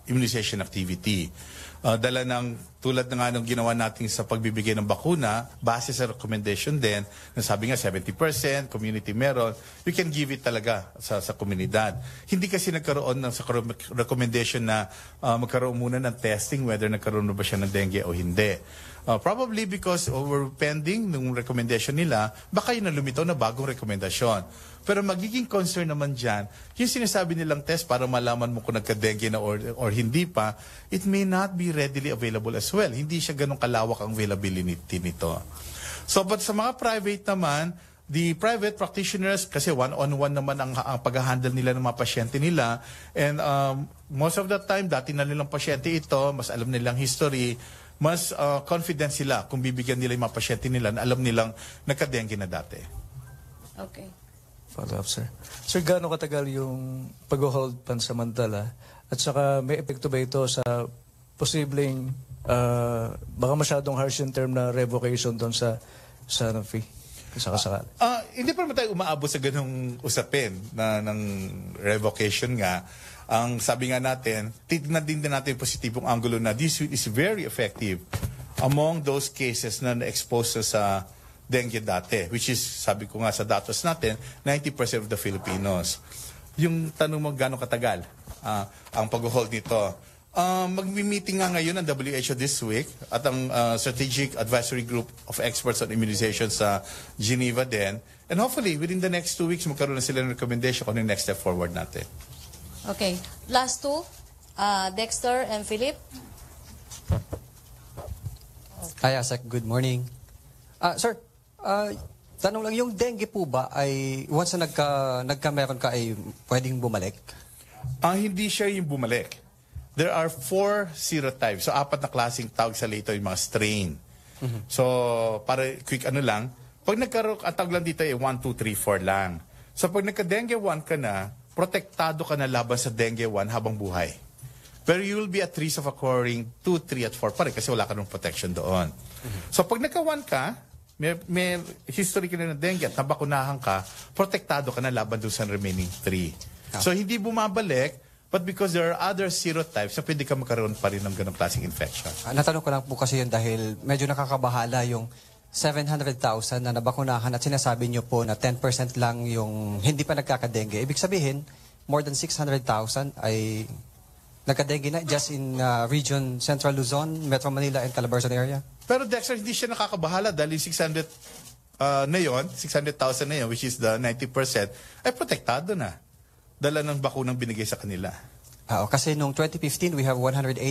immunization activity. Dala ng tulad na nga ng ginawa natin sa pagbibigay ng bakuna, base sa recommendation din, na sabi nga 70%, community meron, you can give it talaga sa komunidad. Hindi kasi nagkaroon ng sa recommendation na magkaroon muna ng testing whether nagkaroon na ba siya ng dengue o hindi. Probably because we're pending nung recommendation nila, baka yun na lumitaw na bagong rekomendasyon. Pero magiging concern naman dyan, yung sinasabi nilang test para malaman mo kung nagka-dengue na or hindi pa, it may not be readily available as well. Hindi siya ganun kalawak ang availability nito. So, but sa mga private naman, the private practitioners, kasi one-on-one naman ang pag-handle nila ng mga pasyente nila. And most of the time, dati na nilang pasyente ito, mas alam nilang history, mas confident sila kung bibigyan nila yung mga pasyente nila na alam nilang nagka-dengue na dati. Okay. Follow up, sir. Sir, gaano katagal yung pag-hold pansamantala? At saka may epekto ba ito sa posibleng baka masyadong harsh yung term na revocation doon sa Sanofi? Hindi pa naman tayo umaabot sa ganung usapin ng revocation nga. Ang sabi nga natin, tignan din natin positibong angulo na this is very effective among those cases na na-expose sa dengue dati, which is, sabi ko nga sa datos natin, 90% of the Filipinos. Yung tanong mo gano'ng katagal ang pag-hold nito. Mag-meeting nga ngayon ang WHO this week at ang Strategic Advisory Group of Experts on Immunization sa Geneva din. And hopefully, within the next 2 weeks, magkaroon na sila ng recommendation kung ano yung next step forward natin. Okay. Last two, Dexter and Philip. Hi, Asek. Good morning. Sir, tanong lang, yung dengue po ba ay once na nagka-meron ka ay pwedeng bumalik? Hindi siya yung bumalik. There are 4 serotypes. So, 4 na klaseng tawag sa lito yung mga strain. So, para quick lang, pag nagkaroon, ang tawag lang dito ay 1, 2, 3, 4 lang. So, pag nagka-dengue 1 ka na, protektado ka na laban sa dengue 1 habang buhay. Pero you will be at risk of acquiring 2, 3, at 4 pa rin kasi wala ka ng protection doon. So, pag nagka-1 ka, may history ka na ng dengue at nabakunahan ka, protektado ka na laban doon sa remaining 3. So, hindi bumabalik, but because there are other serotypes na pwede ka magkaroon pa rin ng ganong klaseng infection. Natanong ko lang po kasi yun dahil medyo nakakabahala yung 700,000 na nabakunahan at sinasabi nyo po na 10% lang yung hindi pa nagkakadengue. Ibig sabihin, more than 600,000 ay nagkadengue na just in region Central Luzon, Metro Manila, and Calabarzon area? Pero Dexter, hindi siya nakakabahala dahil 600,000 na yun, which is the 90%, ay protektado na. Dala ng bakunang binigay sa kanila. Kasi noong 2015, we have 118,000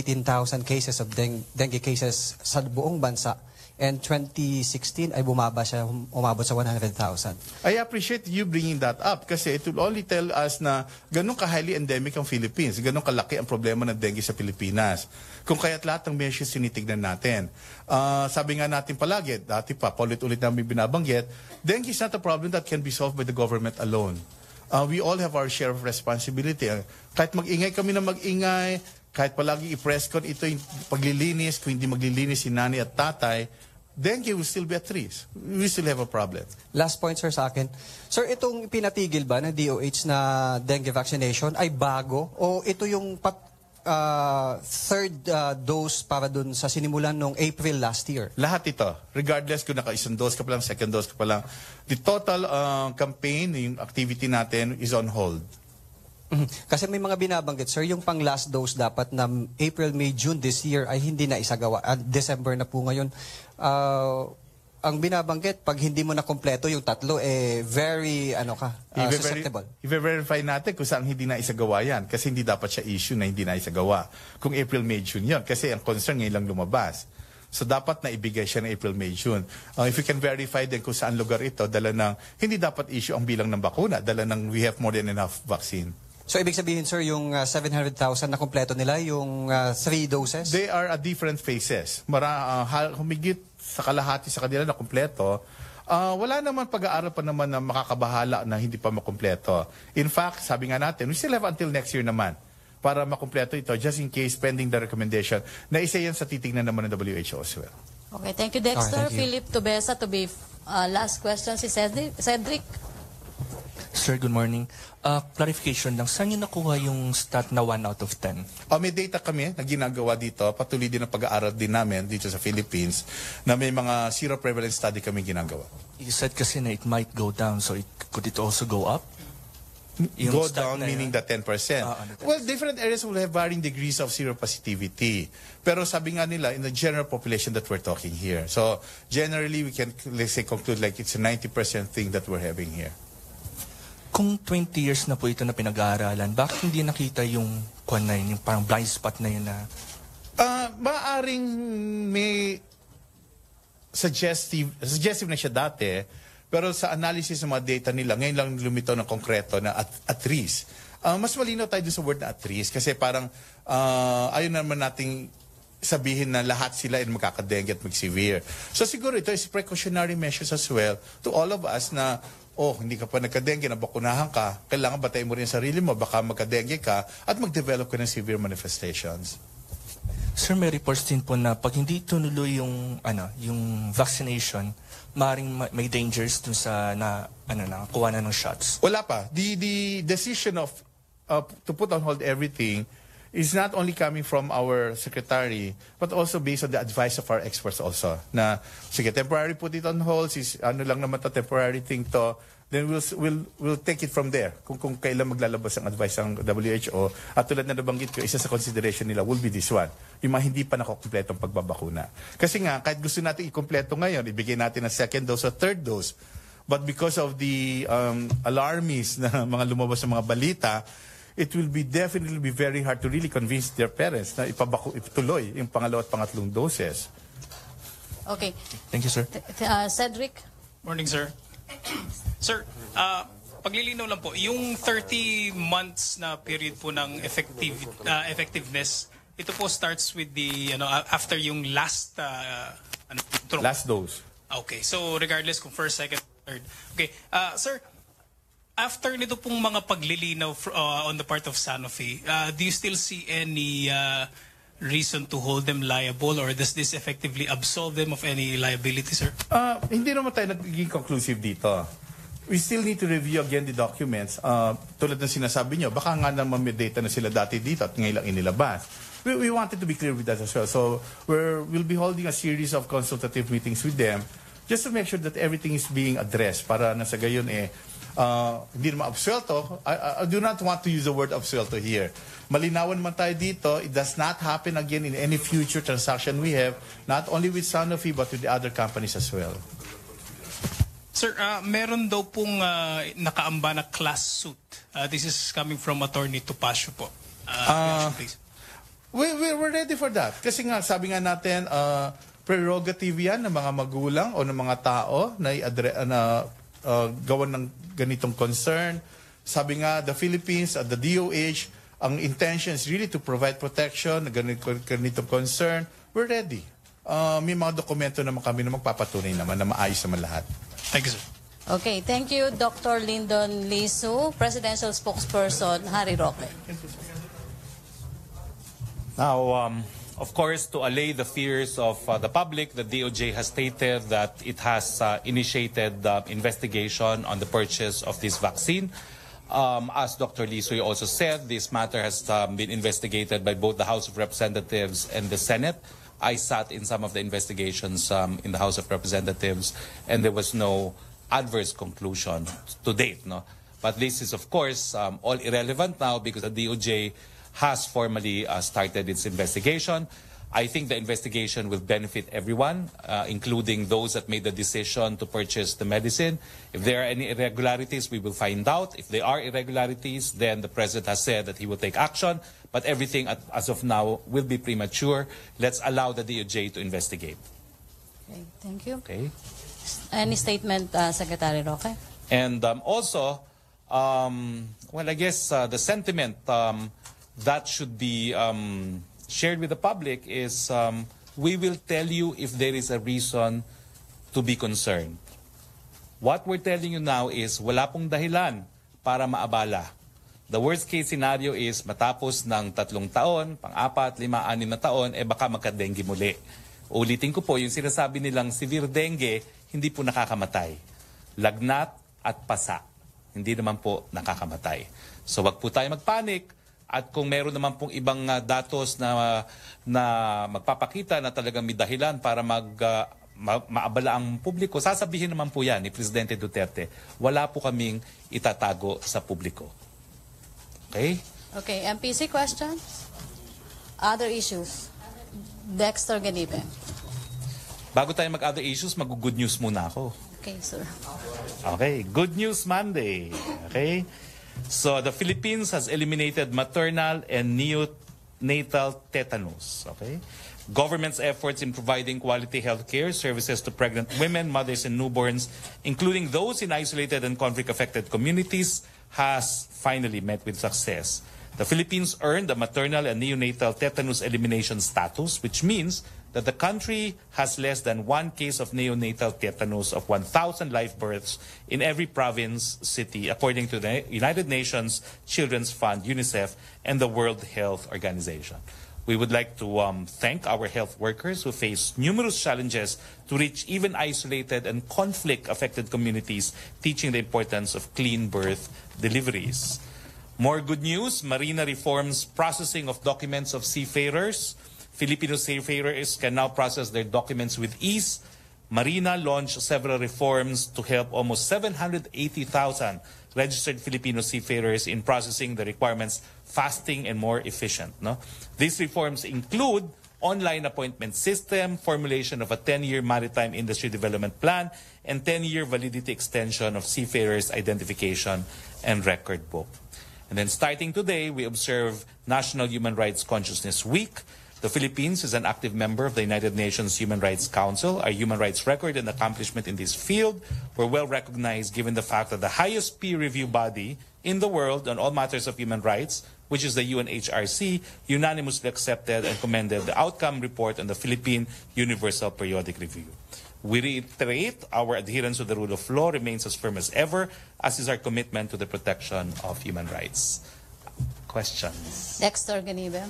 cases of dengue cases sa buong bansa. And 2016 ay umabot sa 100,000. I appreciate you bringing that up kasi it will only tell us na ganun ka-highly endemic ang Philippines, ganun kalaki ang problema ng dengue sa Pilipinas. Kung kaya't lahat ng measures tinitignan natin. Sabi nga natin palagi, dati pa, paulit-ulit namin binabanggit, dengue is not a problem that can be solved by the government alone. We all have our share of responsibility. Kahit mag-ingay kami na mag-ingay, kahit palagi i-press con, ito yung paglilinis, kung hindi maglilinis si nanay at tatay, dengue will still be at risk. We still have a problem. Last point, sir, sa akin. Sir, itong pinatigil ba ng DOH na dengue vaccination ay bago? O ito yung third dose para dun sa sinimulan noong April last year? Lahat ito. Regardless kung naka-isang dose ka pa lang, second dose ka pa lang. The total campaign, yung activity natin is on hold. Kasi may mga binabanggit, sir, yung pang last dose dapat na April, May, June this year ay hindi na isagawa. December na po ngayon. Ang binabanggit, pag hindi mo na kompleto yung tatlo, very, susceptible. I-verify natin kung saan hindi na isagawa yan. Kasi hindi dapat siya issue na hindi na isagawa. Kung April, May, June yun. Kasi ang concern ngayon lang lumabas. So dapat na ibigay siya ng April, May, June. If you can verify din kung saan lugar ito, dala ng, hindi dapat issue ang bilang ng bakuna. Dala ng we have more than enough vaccine. So, ibig sabihin, sir, yung 700,000 na kompleto nila, yung 3 doses? They are at different phases. Humigit sa kalahati sa kanila na kompleto. Wala naman pag-aaral pa naman na makakabahala na hindi pa makompleto. In fact, sabi nga natin, we still have until next year naman para makompleto ito, just in case, pending the recommendation, na isa yan sa titignan naman ng WHO as well. Okay, thank you, Dexter. Right, thank you. Philip Tubesa to be last question, si Cedric. Sir, good morning. Clarification lang, saan nyo nakuha yung stat na 1 out of 10? May data kami na ginagawa dito. Patuloy din ang pag-aaral din namin dito sa Philippines na may mga zero prevalence study kami ginagawa. You said kasi na it might go down, so could it also go up? Yung Go stat down na meaning yun? the 10%. The 10%. Well, different areas will have varying degrees of seropositivity. Pero sabi nga nila, in the general population that we're talking here. So generally, we can, let's say, conclude like it's a 90% thing that we're having here. Kung 20 years na po ito na pinag-aaralan, bakit hindi nakita yung kwan na yun, yung parang blind spot na yun na... Maaring may suggestive na siya dati, pero sa analysis ng mga data nila, ngayon lang lumitaw ng konkreto na at risk. Mas malinaw tayo dun sa word na at risk kasi parang ayaw naman nating sabihin na lahat sila ay magkakadengue at mag-severe. So siguro ito is precautionary measures as well to all of us na hindi ka pa nagka-dengue, nabakunahan ka, kailangan batayin mo rin ang sarili mo, baka magka-dengue ka at mag-develop ka ng severe manifestations. Sir, may reports din po na pag hindi tunuloy yung vaccination, maaaring may dangers dun sa nakuha na ng shots. Wala pa. The decision of to put on hold everything is not only coming from our secretary, but also based on the advice of our experts also. Na, sige, temporary put it on hold, lang naman to, temporary thing to, then we'll take it from there. Kung kailan maglalabas ang advice ng WHO, at tulad na nabanggit ko, isa sa consideration nila will be this one, yung mga hindi pa nakakompletong pagbabakuna. Kasi nga, kahit gusto natin ikompleto ngayon, ibigay natin ang second dose or third dose, but because of the alarmist na mga lumabas ng mga balita, it will definitely be very hard to really convince their parents na ituloy yung pangalawa at pangatlong doses. Okay. Thank you, sir. Cedric? Morning, sir. Sir, paglilinaw lang po, yung 30 months na period po ng effectiveness, ito po starts with the, after yung last, last dose. Okay, so regardless kung first, second, third. Okay, sir, after nito pong mga paglilinaw on the part of Sanofi, do you still see any reason to hold them liable, or does this effectively absolve them of any liability, sir? Hindi naman tayo nagiging conclusive dito. We still need to review again the documents. Tulad ng sinasabi nyo, baka nga naman may data na sila dati dito at ngayon lang inilabas. We wanted to be clear with that as well. So we'll be holding a series of consultative meetings with them just to make sure that everything is being addressed para na sa gayon hindi naman absuelto. I do not want to use the word absuelto here. Malinawan man tayo dito, it does not happen again in any future transaction we have, not only with Sanofi but with the other companies as well. Sir, meron daw pong nakaamba na class suit. This is coming from Attorney Topacio po. Please. We're ready for that. Kasi nga, sabi nga natin, prerogative yan ng mga magulang o ng mga tao na gawan ng ganitong concern. Sabi nga, the Philippines at the DOH, ang intention is really to provide protection na ganitong concern. We're ready. May mga dokumento naman kami na magpapatunay naman na maayos naman lahat. Thank you, sir. Okay, thank you, Dr. Lyndon Lisu, Presidential Spokesperson, Harry Roque. Now, of course, to allay the fears of the public, the DOJ has stated that it has initiated investigation on the purchase of this vaccine. As Dr. Lisoy also said, this matter has been investigated by both the House of Representatives and the Senate. I sat in some of the investigations in the House of Representatives, and there was no adverse conclusion to date. No? But this is, of course, all irrelevant now because the DOJ has formally started its investigation. I think the investigation will benefit everyone, including those that made the decision to purchase the medicine. If there are any irregularities, we will find out. If there are irregularities, then the President has said that he will take action. But everything as of now will be premature. Let's allow the DOJ to investigate. Okay, thank you. Okay. Any statement, Secretary Roque? And also, well, I guess the sentiment that should be shared with the public is we will tell you if there is a reason to be concerned. What we're telling you now is wala pong dahilan para maabala. The worst case scenario is matapos ng 3 taon, pang-4, 5, 6 na taon, baka magka-dengue muli. Ulitin ko po, yung sinasabi nilang severe dengue, hindi po nakakamatay. Lagnat at pasa, hindi naman po nakakamatay. So wag po tayo magpanik. At kung meron naman pong ibang datos na magpapakita na talagang may dahilan para maabala ang publiko, sasabihin naman po yan ni Presidente Duterte. Wala po kaming itatago sa publiko. Okay? Okay, MPC questions? Other issues? Dexter Ganibe. Bago tayo mag-other issues, mag-good news muna ako. Okay, sir. Okay, Good News Monday. Okay? So the Philippines has eliminated maternal and neonatal tetanus. Okay, government's efforts in providing quality health care services to pregnant women, mothers, and newborns, including those in isolated and conflict-affected communities, has finally met with success. The Philippines earned a maternal and neonatal tetanus elimination status, which means that the country has less than 1 case of neonatal tetanus of 1,000 live births in every province, city, according to the United Nations Children's Fund, UNICEF, and the World Health Organization. We would like to thank our health workers who face numerous challenges to reach even isolated and conflict-affected communities, teaching the importance of clean birth deliveries. More good news, Marina reforms processing of documents of seafarers. Filipino seafarers can now process their documents with ease. Marina launched several reforms to help almost 780,000 registered Filipino seafarers in processing the requirements faster and more efficient. No? These reforms include online appointment system, formulation of a 10-year maritime industry development plan, and 10-year validity extension of seafarers' identification and record book. And then starting today, we observe National Human Rights Consciousness Week. The Philippines is an active member of the United Nations Human Rights Council. Our human rights record and accomplishment in this field were well recognized given the fact that the highest peer review body in the world on all matters of human rights, which is the UNHRC, unanimously accepted and commended the outcome report on the Philippine Universal Periodic Review. We reiterate our adherence to the rule of law remains as firm as ever, as is our commitment to the protection of human rights. Questions? Dexter Ganibe.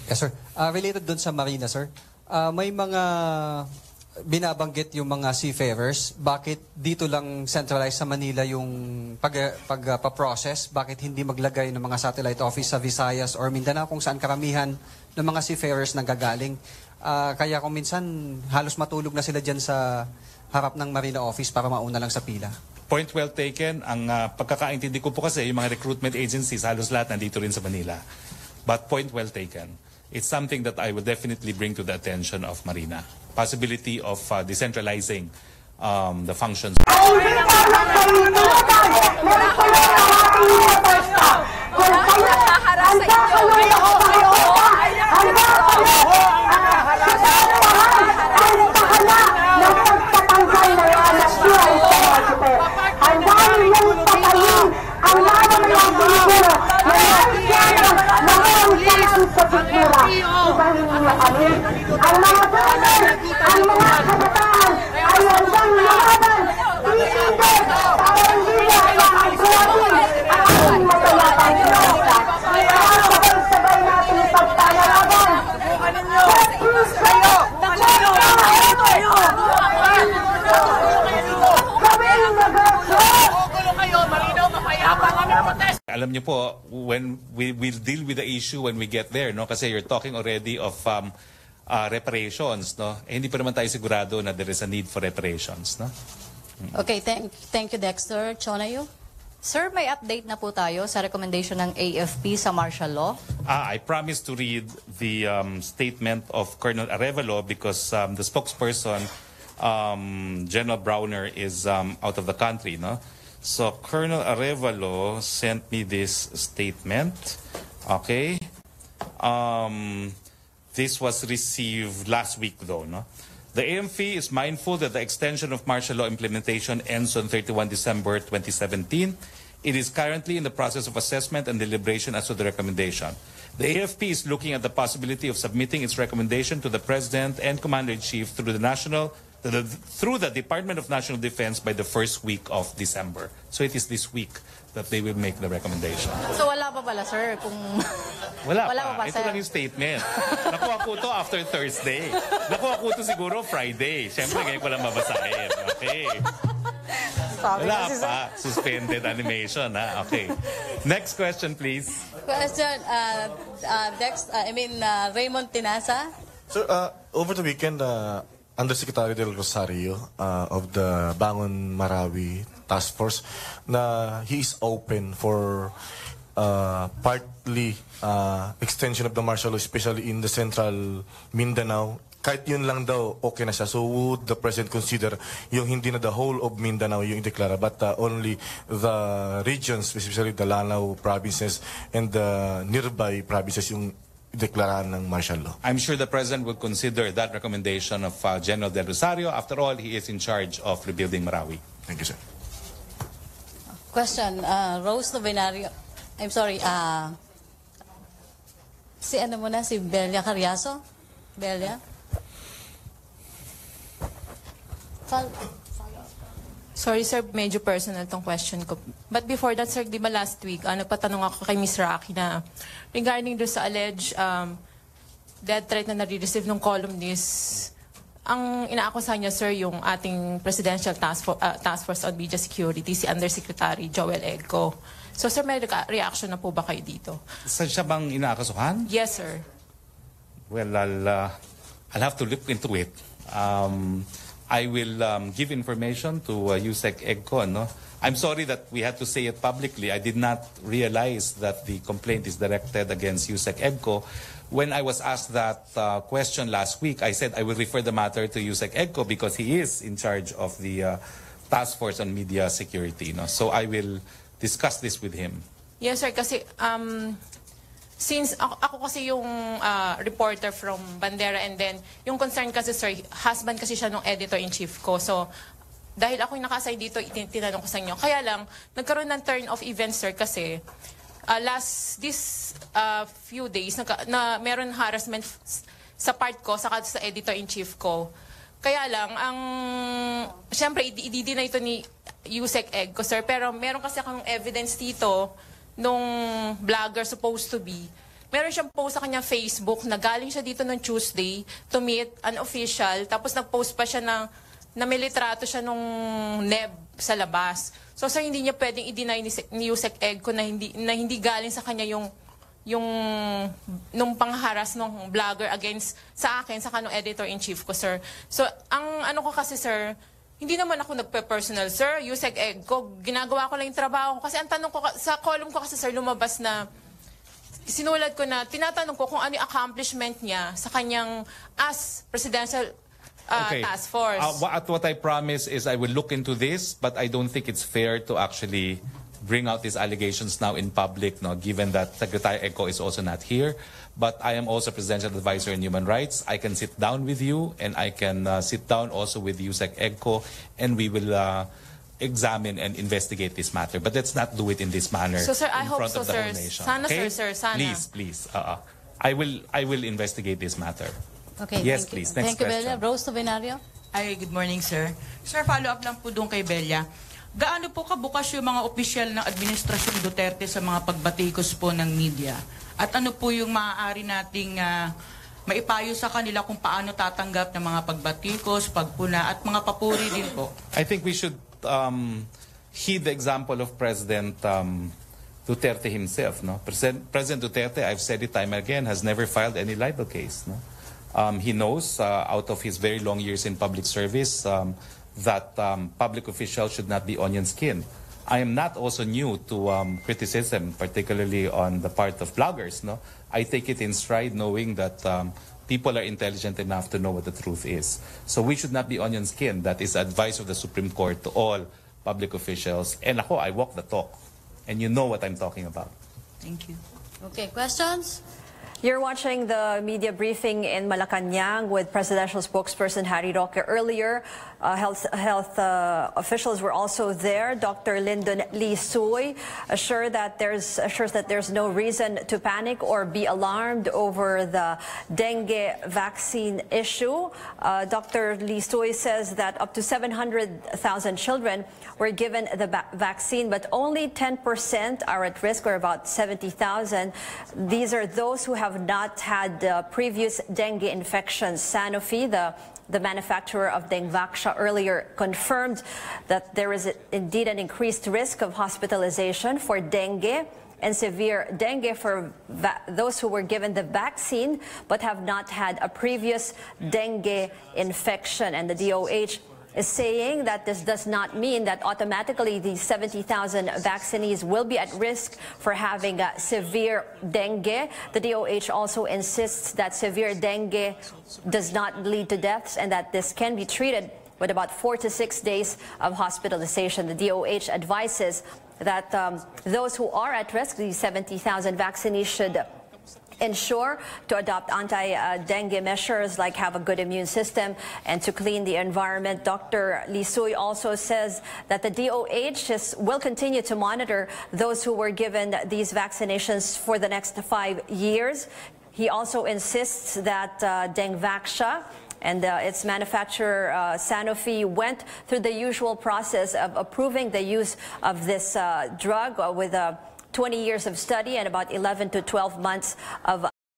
Yes, sir. Related dun sa Marina, sir, may mga binabanggit yung mga seafarers. Bakit dito lang centralized sa Manila yung pagpa-process? Bakit hindi maglagay ng mga satellite office sa Visayas or Mindanao kung saan karamihan ng mga seafarers nanggagaling? Kaya kung minsan halos matulog na sila dyan sa harap ng Marina office para mauna lang sa pila. Point well taken. Ang pagkakaintindi ko po kasi yung mga recruitment agencies halos lahat nandito rin sa Manila. But point well taken. It's something that I will definitely bring to the attention of Marina. Possibility of decentralizing the functions. Ang mga tunay, ang mga kabataan ay hanggang laban, titigil para hindi na ang alam niyo po, when we'll deal with the issue when we get there, no? Kasi you're talking already of reparations, no? Eh, hindi pa naman tayo sigurado na there is a need for reparations, no? Okay, thank you, Dexter. Chonayo? Sir, may update na po tayo sa recommendation ng AFP sa martial law. I promised to read the statement of Colonel Arevalo because the spokesperson, General Browner, is out of the country, no? So Colonel Arevalo sent me this statement. Okay. This was received last week, though, no? The AMP is mindful that the extension of martial law implementation ends on 31 December 2017. It is currently in the process of assessment and deliberation as to the recommendation. The AFP is looking at the possibility of submitting its recommendation to the President and Commander-in-Chief through the Department of National Defense by the first week of December. So it is this week that they will make the recommendation. So wala pa pala, sir? Kung Wala pa, pa. Ito sir. lang yung statement. Nakuha ko to after Thursday. Nakuha ko to siguro Friday. Siyempre, ngayon ko lang mabasahin. Okay. Wala pa. Suspended animation, ha? Okay. Next question, please. Question, Raymond Tinasa. Sir, over the weekend, Undersecretary Del Rosario of the Bangon Marawi Task Force, na he is open for partly extension of the martial law, especially in the central Mindanao. Kahit yun lang daw, okay na siya. So would the President consider yung hindi na the whole of Mindanao yung deklara, but only the regions, especially the Lanao provinces and the nearby provinces yung deklaraan ng martial law? I'm sure the President will consider that recommendation of General Del Rosario. After all, he is in charge of rebuilding Marawi. Thank you, sir. Question, Rose Novenario. I'm sorry, si Belia Carriazo? Belia? Sorry sir, medyo personal tong question ko. But before that sir, di ba last week, nagpatanong ako kay Ms. Roque na regarding do sa alleged death threat na nare-receive ng columnist, ang inaakusahan niya sir yung ating Presidential Task Force on Media Security, si Undersecretary Joel Egco. So sir, may reaction na po ba kayo dito? Siya bang inaakasuhan? Yes sir. Well, I'll have to look into it. I will give information to Yusek Egco. No? I'm sorry that we had to say it publicly. I did not realize that the complaint is directed against Yusek Egco. When I was asked that question last week, I said I will refer the matter to Yusek Egco because he is in charge of the Task Force on Media Security. No? So I will discuss this with him. Yes sir, kasi since ako kasi yung reporter from Bandera, and then yung concern kasi sir, husband kasi siya nung editor-in-chief ko. So dahil ako yung naka-assign dito, tinanong ko sa inyo. Kaya lang, nagkaroon ng turn of events sir kasi this few days na meron harassment sa part ko, sa editor-in-chief ko. Kaya lang, siyempre, i-deny ito ni Yusek Egco, sir. Pero meron kasi akong evidence dito nung vlogger supposed to be. Meron siyang post sa kanyang Facebook na galing siya dito ng Tuesday to meet an official. Tapos nag-post pa siya na may litrato siya nung NEB sa labas. So sir, hindi niya pwedeng i-deny ni Yusek Egco na hindi galing sa kanya yung nung pangharas ng vlogger against sa akin, sa kanong editor-in-chief ko, sir. So, ang ko kasi, sir, hindi naman ako nagpe-personal, sir. Yusek Egco, ginagawa ko lang yung trabaho ko. Kasi ang tanong ko, sa column ko kasi, sir, lumabas na, sinulat ko na, tinatanong ko kung ano yung accomplishment niya sa kanyang as Presidential Task Force. What I promise is I will look into this, but I don't think it's fair to actually bring out these allegations now in public, no, given that Secretary Egco is also not here. But I am also Presidential Advisor on Human Rights. I can sit down with you, and I can sit down also with Yusek Egco, and we will examine and investigate this matter. But let's not do it in this manner. So, sir, I in hope front so, of the sir. whole nation. Sana, okay? sir, sana. Please. I will investigate this matter. Okay, yes, thank please. You. Next thank question. You, Belia. Rose Novenario. Ay, good morning, sir. Sir, follow-up lang po doon kay Belia. Gaano po kabukas yung mga opisyal ng Administrasyon Duterte sa mga pagbatikos po ng media? At ano po yung maaari nating maipayo sa kanila kung paano tatanggap ng mga pagbatikos, pagpuna, at mga papuri din po? I think we should heed the example of President Duterte himself. No? President Duterte, I've said it time and again, has never filed any libel case. No? He knows, out of his very long years in public service, that public officials should not be onion skin. I am not also new to criticism, particularly on the part of bloggers. No? I take it in stride knowing that people are intelligent enough to know what the truth is. So we should not be onion skin. That is advice of the Supreme Court to all public officials. And ako, I walk the talk. And you know what I'm talking about. Thank you. Okay, questions? You're watching the media briefing in Malacanang with presidential spokesperson Harry Roque. Earlier, health officials were also there. Dr. Lyndon Lee Suy assures that there's no reason to panic or be alarmed over the dengue vaccine issue. Dr. Lee Suy says that up to 700,000 children were given the vaccine, but only 10% are at risk, or about 70,000. These are those who have not had previous dengue infections. Sanofi, the manufacturer of Dengvaxia, earlier confirmed that there is indeed an increased risk of hospitalization for dengue and severe dengue for those who were given the vaccine but have not had a previous dengue infection. And the DOH is saying that this does not mean that automatically these 70,000 vaccinees will be at risk for having severe dengue. The DOH also insists that severe dengue does not lead to deaths and that this can be treated with about 4 to 6 days of hospitalization. The DOH advises that those who are at risk, these 70,000 vaccinees, should ensure to adopt anti-dengue measures like have a good immune system and to clean the environment. Dr. Lee Suy also says that the DOH will continue to monitor those who were given these vaccinations for the next 5 years. He also insists that Dengvaxia and its manufacturer Sanofi went through the usual process of approving the use of this drug with 20 years of study and about 11 to 12 months of